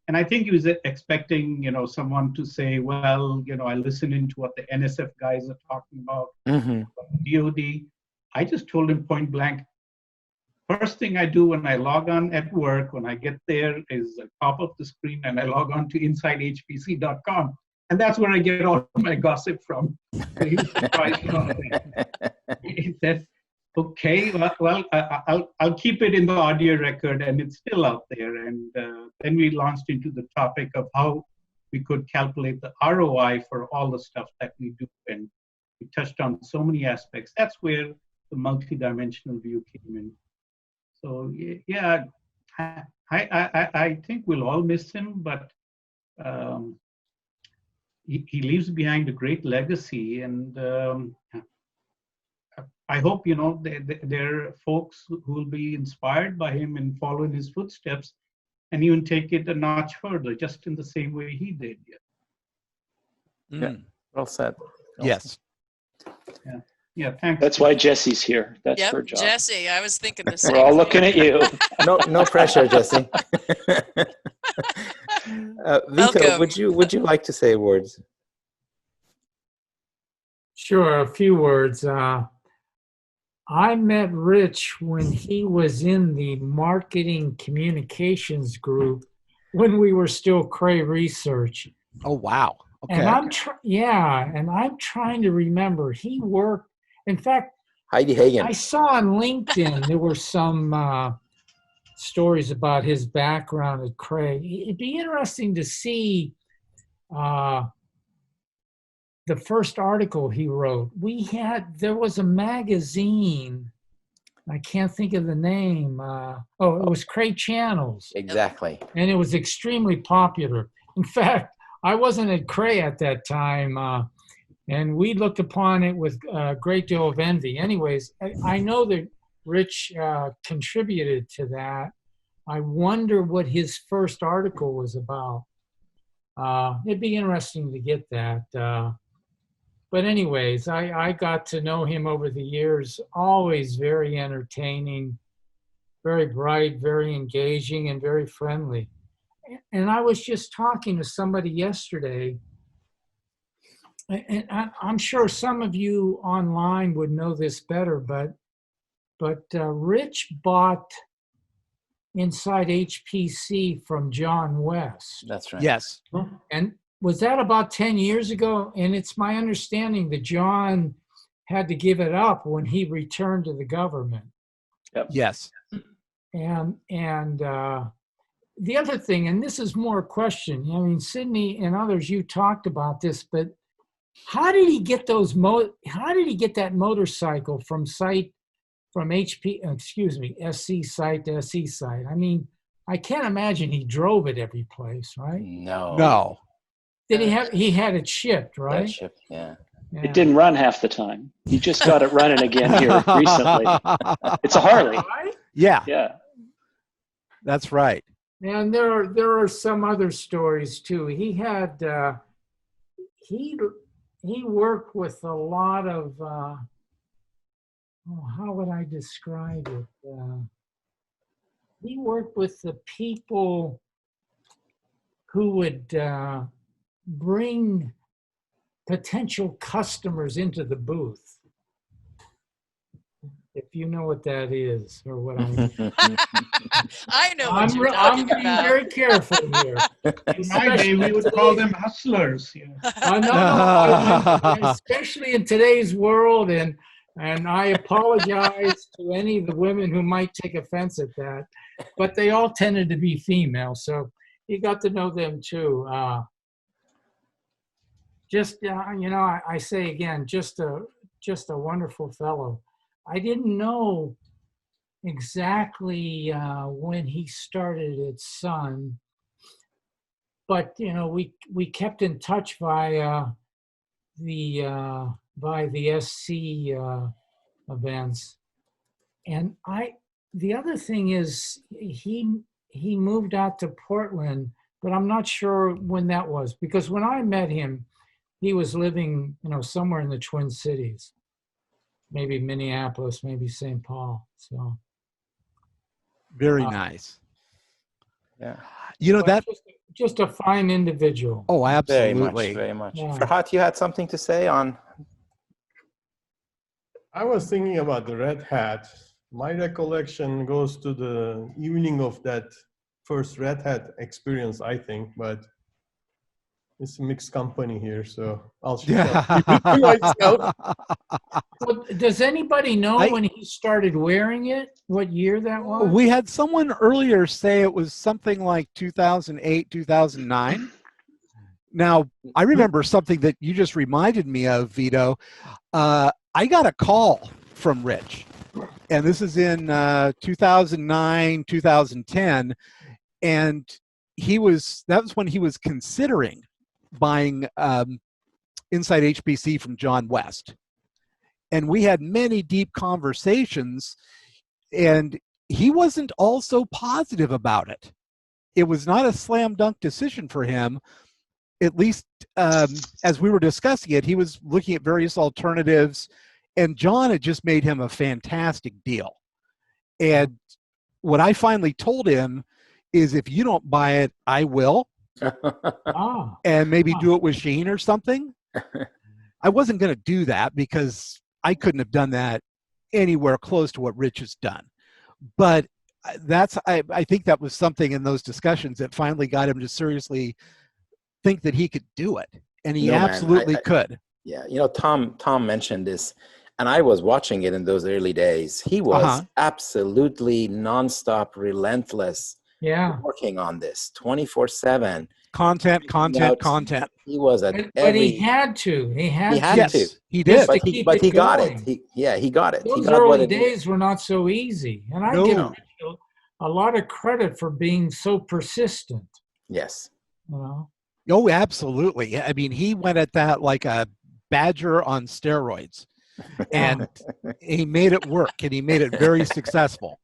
And I think he was expecting, someone to say, well, I listen into what the NSF guys are talking about, DOD. I just told him point blank, first thing I do when I log on at work, when I get there, is I pop up the screen and I log on to InsideHPC.com. And that's where I get all my gossip from. So he was surprised about that. He said, okay, well, I'll keep it in the audio record, and it's still out there. And then we launched into the topic of how we could calculate the ROI for all the stuff that we do. And we touched on so many aspects. That's where the multidimensional view came in. So yeah, I think we'll all miss him, but he leaves behind a great legacy, and I hope there are folks who will be inspired by him and follow in his footsteps, and even take it a notch further, just in the same way he did. Yeah, well said. Yes. Yeah, thanks. That's why Jesse's here. That's her job. Jesse, I was thinking the same. We're all looking at you. No pressure, Jesse. Vito, would you like to say words? Sure, a few words. I met Rich when he was in the marketing communications group when we were still Cray Research. Oh, wow. Okay. And I'm trying to remember. He worked, in fact, Heidi Hagen. I saw on LinkedIn there were some stories about his background at Cray. It'd be interesting to see the first article he wrote. There was a magazine, I can't think of the name. It was Cray Channels. Exactly. And it was extremely popular. In fact, I wasn't at Cray at that time, and we looked upon it with a great deal of envy. Anyways, I know that Rich contributed to that. I wonder what his first article was about. It'd be interesting to get that. But anyways, I got to know him over the years, always very entertaining, very bright, very engaging, and very friendly. And I was just talking to somebody yesterday, and I'm sure some of you online would know this better, but Rich bought Inside HPC from John West. That's right. Yes. And was that about 10 years ago? And it's my understanding that John had to give it up when he returned to the government. Yep. Yes. And the other thing, and this is more a question, I mean, Sydney and others, you talked about this, but How did he get how did he get that motorcycle from SC site to SE site? I mean, I can't imagine he drove it every place, right? No. Did he had it shipped, right? That ship, yeah. It didn't run half the time. He just got it running again here recently. It's a Harley. Yeah. Yeah. That's right. And there are some other stories too. He had he worked with a lot of how would I describe it? He worked with the people who would bring potential customers into the booth. If you know what that is, or what I mean. I know what you're I'm talking being about. very careful here. They would call them hustlers. Especially in today's world, and I apologize to any of the women who might take offense at that, but they all tended to be female, so you got to know them too. I say again, just a wonderful fellow. I didn't know exactly when he started at Sun, but we kept in touch via the SC events, and the other thing is he moved out to Portland, but I'm not sure when that was, because when I met him, he was living somewhere in the Twin Cities, maybe Minneapolis, maybe St. Paul. So very nice. Yeah. That just a fine individual. Oh, absolutely. Very much. Yeah. Farhat, you had something to say on? I was thinking about the Red Hat. My recollection goes to the evening of that first Red Hat experience, I think, but it's a mixed company here, so I'll keep it to myself. Well, does anybody know when he started wearing it? What year that was? We had someone earlier say it was something like 2008, 2009. Now, I remember something that you just reminded me of, Vito. I got a call from Rich, and this is in 2009, 2010, and that was when he was considering buying Inside HPC from John West. And we had many deep conversations, and he wasn't also positive about it. It was not a slam dunk decision for him. At least as we were discussing it, he was looking at various alternatives, and John had just made him a fantastic deal. And what I finally told him is, if you don't buy it, I will. And maybe do it with Sheen or something. I wasn't going to do that because I couldn't have done that anywhere close to what Rich has done. But I think that was something in those discussions that finally got him to seriously think that he could do it. And he absolutely could. Yeah. Tom mentioned this, and I was watching it in those early days. He was absolutely nonstop, relentless, working on this 24/7. Content. He was at but he had to. He had to. He did. But he got it. He got it. Those early days were not so easy. And I give him a lot of credit for being so persistent. Yes. Oh, absolutely. I mean, he went at that like a badger on steroids. And he made it work, and he made it very successful.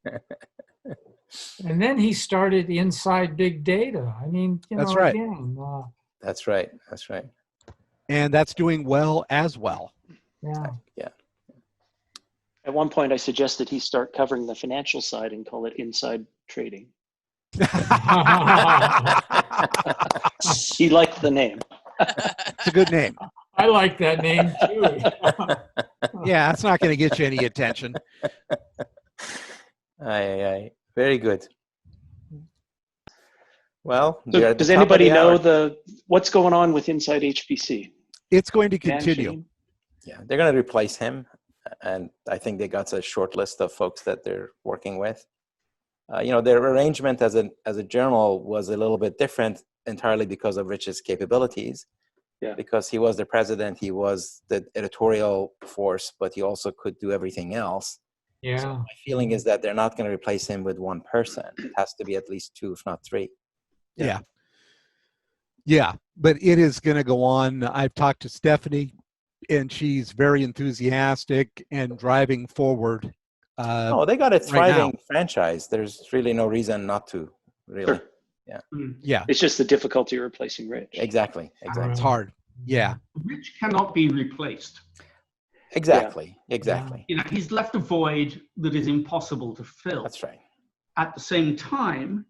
And then he started Inside Big Data. I mean, That's right. Again, That's right. And that's doing well as well. Yeah. At one point, I suggested he start covering the financial side and call it Inside Trading. He liked the name. It's a good name. I like that name too. Yeah, it's not going to get you any attention. Very good. Well, so does anybody know what's going on with Inside HPC? It's going to continue. Yeah, they're going to replace him, and I think they got a short list of folks that they're working with. Their arrangement as a journal was a little bit different, entirely because of Rich's capabilities. Yeah. Because he was the president, he was the editorial force, but he also could do everything else. Yeah. So my feeling is that they're not going to replace him with one person. It has to be at least two, if not three. Yeah. Yeah, but it is going to go on. I've talked to Stephanie, and she's very enthusiastic and driving forward. Oh, they got a right thriving now. franchise. There's really no reason not to, really. Sure. Yeah. Yeah. It's just the difficulty of replacing Rich. Exactly. Exactly. It's hard. Yeah. Rich cannot be replaced. Exactly. Exactly. You know, he's left a void that is impossible to fill. That's right. At the same time,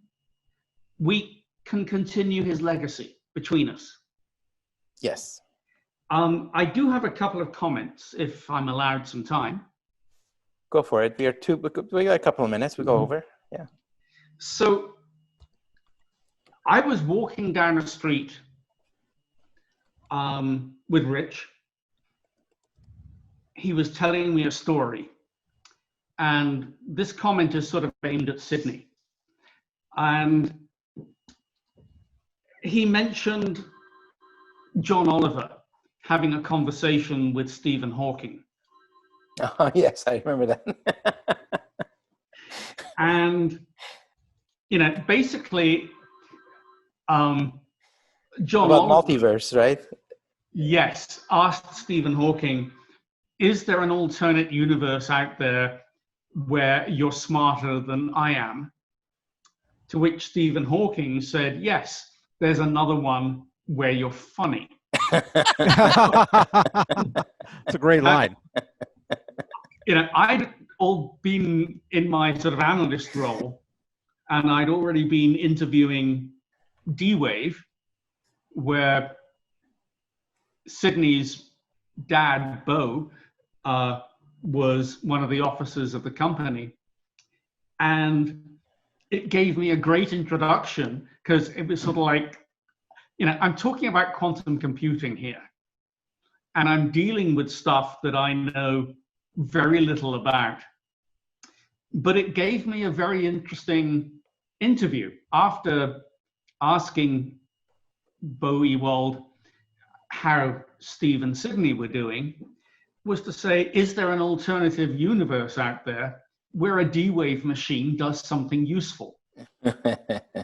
we can continue his legacy between us. Yes. I do have a couple of comments, if I'm allowed some time. Go for it. We got a couple of minutes. We go over. Yeah. So I was walking down the street with Rich. He was telling me a story. And this comment is sort of aimed at Sydney. And he mentioned John Oliver having a conversation with Stephen Hawking. Oh, yes, I remember that. And, you know, basically, John About Oliver, multiverse, right? yes, asked Stephen Hawking, is there an alternate universe out there where you're smarter than I am? To which Stephen Hawking said, yes, there's another one where you're funny. It's a great line. You know, I'd all been in my sort of analyst role, and I'd already been interviewing D-Wave, where Sydney's dad, Bo, was one of the officers of the company. And it gave me a great introduction because it was sort of like, you know, I'm talking about quantum computing here, and I'm dealing with stuff that I know very little about. But it gave me a very interesting interview after asking Bo Ewald how Steve and Sydney were doing, was to say, is there an alternative universe out there where a D-Wave machine does something useful? And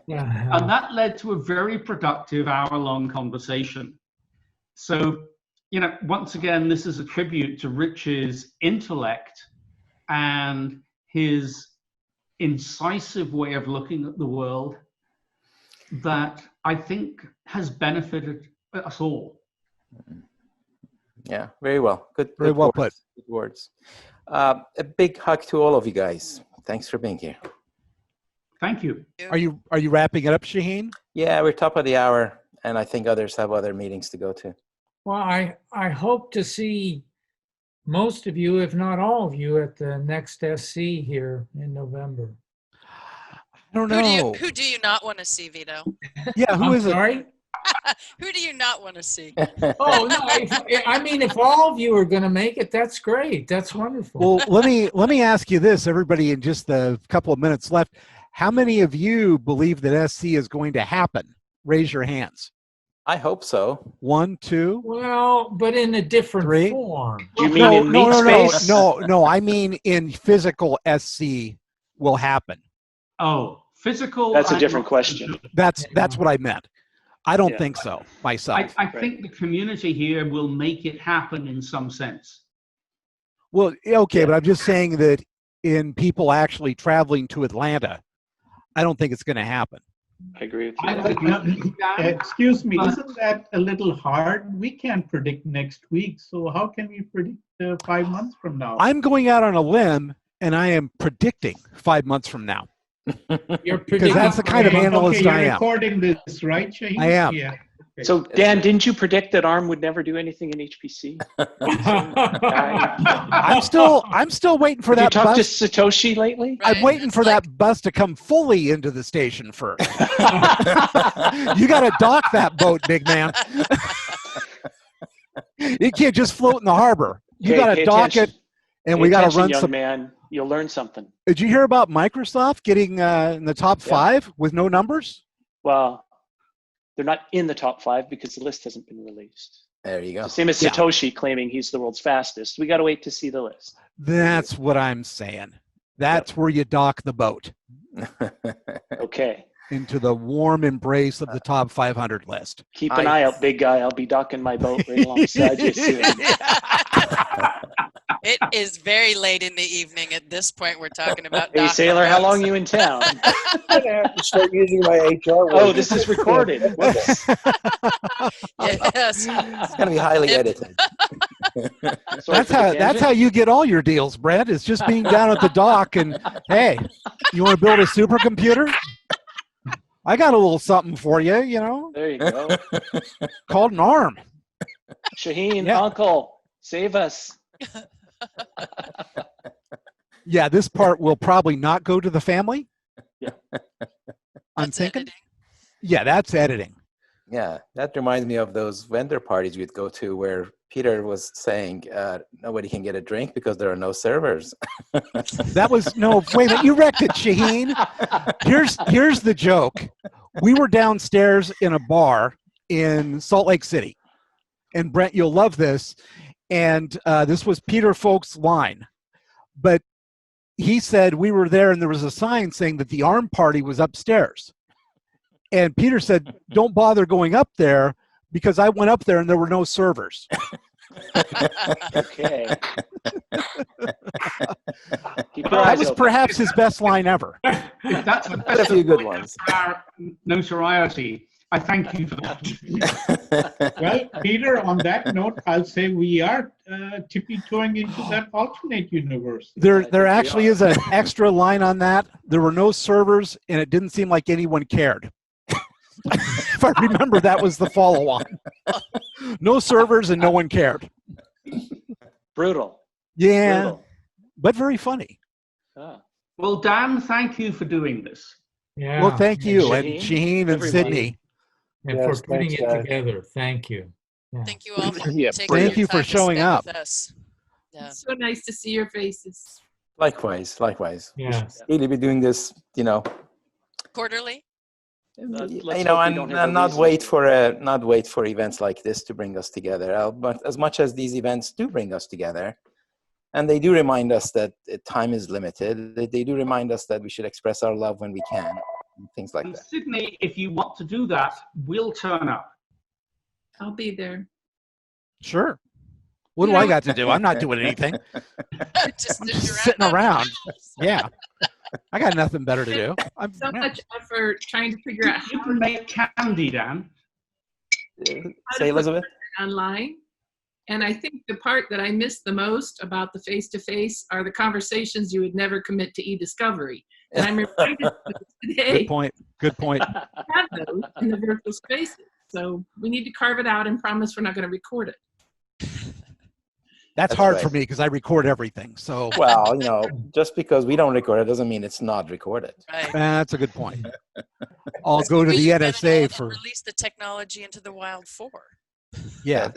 that led to a very productive hour-long conversation. So, you know, once again, this is a tribute to Rich's intellect and his incisive way of looking at the world that I think has benefited us all. Yeah, very well. Very well put. Good words. A big hug to all of you guys. Thanks for being here. Thank you. Are you wrapping it up, Shaheen? Yeah, we're top of the hour, and I think others have other meetings to go to. Well, I hope to see most of you, if not all of you, at the next SC here in November. I don't know. Who do you not want to see, Vito? Yeah, who I'm is sorry? it? Who do you not want to see? Oh no! I mean, if all of you are going to make it, that's great. That's wonderful. Well, let me ask you this, everybody, in just a couple of minutes left. How many of you believe that SC is going to happen? Raise your hands. I hope so. 1, 2. Well, but in a different 3. form. Do you mean in meat space? No. I mean in physical SC will happen. Oh, physical. That's a different question. That's what I meant. I don't think so myself. I think the community here will make it happen in some sense. Well, okay, but I'm just saying that in people actually traveling to Atlanta, I don't think it's going to happen. I agree with you. Excuse me, isn't that a little hard? We can't predict next week, so how can we predict 5 months from now? I'm going out on a limb, and I am predicting 5 months from now. Because that's the kind of analyst I am. You're recording this, right, Shaheen? I am. Yeah. Okay. So, Dan, didn't you predict that ARM would never do anything in HPC? I'm still waiting for that. Have you talked bus. to Satoshi lately? I'm waiting for that bus to come fully into the station first. You got to dock that boat, big man. It can't just float in the harbor. You got to dock it, and we got to run some. Man, you'll learn something. Did you hear about Microsoft getting in the top 5 with no numbers? Well, they're not in the top 5 because the list hasn't been released. There you go. So same as Satoshi claiming he's the world's fastest. We got to wait to see the list. That's what I'm saying. That's where you dock the boat. Okay. Into the warm embrace of the top 500 list. Keep an eye out, big guy. I'll be docking my boat right alongside you soon. It is very late in the evening at this point. We're talking about. Hey, sailor, how long are you in town? I'm gonna have to start using my HR. Oh, this is recorded. Whoops. Yes. It's going to be highly edited. That's how you get all your deals, Brett. It's just being down at the dock and, hey, you want to build a supercomputer? I got a little something for you, you know. There you go. Called an ARM. Shaheen, Uncle, save us. Yeah, this part will probably not go to the family. Yeah. I'm thinking. Yeah, that's editing. Yeah, that reminds me of those vendor parties we'd go to where Peter was saying nobody can get a drink because there are no servers. That was, no, wait a minute, you wrecked it, Shaheen. Here's the joke. We were downstairs in a bar in Salt Lake City. And Brent, you'll love this. And this was Peter Folk's line. But he said we were there and there was a sign saying that the ARM party was upstairs. And Peter said, don't bother going up there because I went up there and there were no servers. Okay. That was perhaps his best line ever. If that's the a few good ones. Our notoriety. I thank you for that. Well, Peter, on that note, I'll say we are tippy-toeing into that alternate universe. There actually is an extra line on that. There were no servers, and it didn't seem like anyone cared. If I remember, that was the follow-on. No servers, and no one cared. Brutal. Yeah, Brutal. but very funny. Ah. Well, Dan, thank you for doing this. Yeah. Well, thank you, and Shaheen, Shaheen and everybody. Sydney. And Yes, for putting thanks, it guys. together. Thank you. Yeah. Thank you all for Yeah, taking thank your you for time to showing spend up. with us. Yeah. It's so nice to see your faces. Likewise. We Yeah. should really be doing this, Quarterly. Let's you hope know, we don't have a and not reason wait to. not wait for events like this to bring us together. But as much as these events do bring us together, and they do remind us that time is limited, they do remind us that we should express our love when we can, and things like And that. Sydney, if you want to do that, we'll turn up. I'll be there. Sure. What do I got to do? I'm not doing anything. Just I'm just sitting around. Yeah. I got nothing better to do. So much effort trying to figure out You how can make candy, Dan. Say, Elizabeth. online. And I think the part that I miss the most about the face-to-face are the conversations you would never commit to e-discovery. And I'm reminded today Good point. Good point. have those in the virtual spaces. So we need to carve it out and promise we're not going to record it. That's hard for me because I record everything. So Well, just because we don't record it doesn't mean it's not recorded. Right. that's a good point. I'll go to the NSA for Release the technology into the wild for. yeah.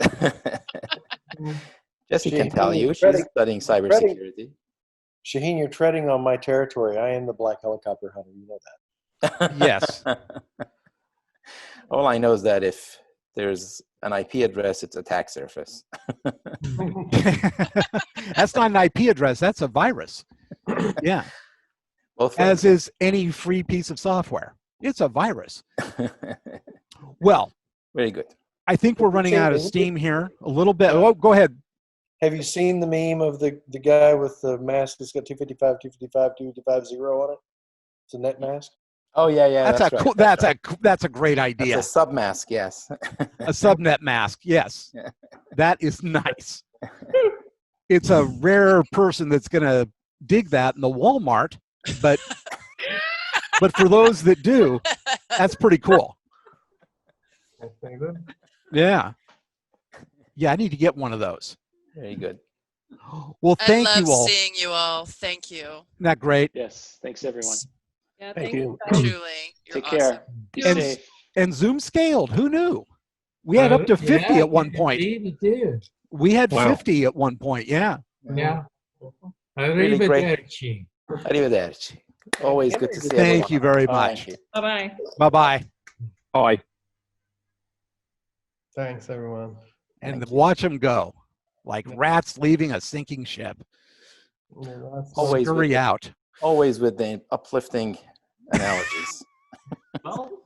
Jesse can Shaheen, tell you. you're She's treading- studying treading- cybersecurity. Shaheen, you're treading on my territory. I am the black helicopter hunter. You know that. Yes. All I know is that if there's an IP address, it's attack surface. That's not an IP address. That's a virus. Yeah. As is any free piece of software. It's a virus. Well, very good. I think we're running out of steam here a little bit. Oh, go ahead. Have you seen the meme of the guy with the mask that's got 255, 255, 250 on it? It's a net mask. Oh yeah. That's a great idea. That's a sub mask, yes. A subnet mask, yes. That is nice. It's a rare person that's going to dig that in the Walmart, but for those that do, that's pretty cool. That's pretty good. Yeah. Yeah, I need to get one of those. Very good. Well, thank I love you all. seeing you all. Thank you. Isn't that great? Yes. Thanks, everyone. Yeah, Thank you. Truly. You're Take awesome. care. Be safe. And Zoom scaled. Who knew? We had up to 50 at one point. Indeed, it did. We had Wow. 50 at one point. Yeah. Yeah. Really great. Arrivederci. Arrivederci. Always good to see Thank everyone. you very Bye. much. Bye-bye. Bye-bye. Bye. Thanks, everyone. And watch them go, like rats leaving a sinking ship. Always Scurry with out. Always with the uplifting analogies. Well,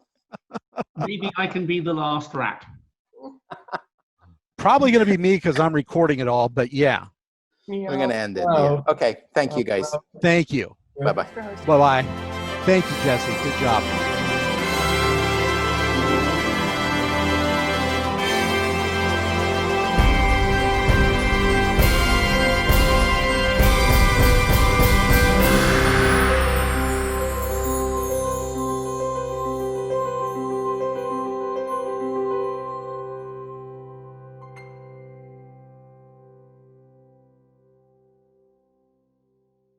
maybe I can be the last rat. Probably going to be me because I'm recording it all, but yeah. We're going to end it here. Okay. Thank you, guys. Thank you. Bye-bye. Bye-bye. Thank you, Jesse. Good job.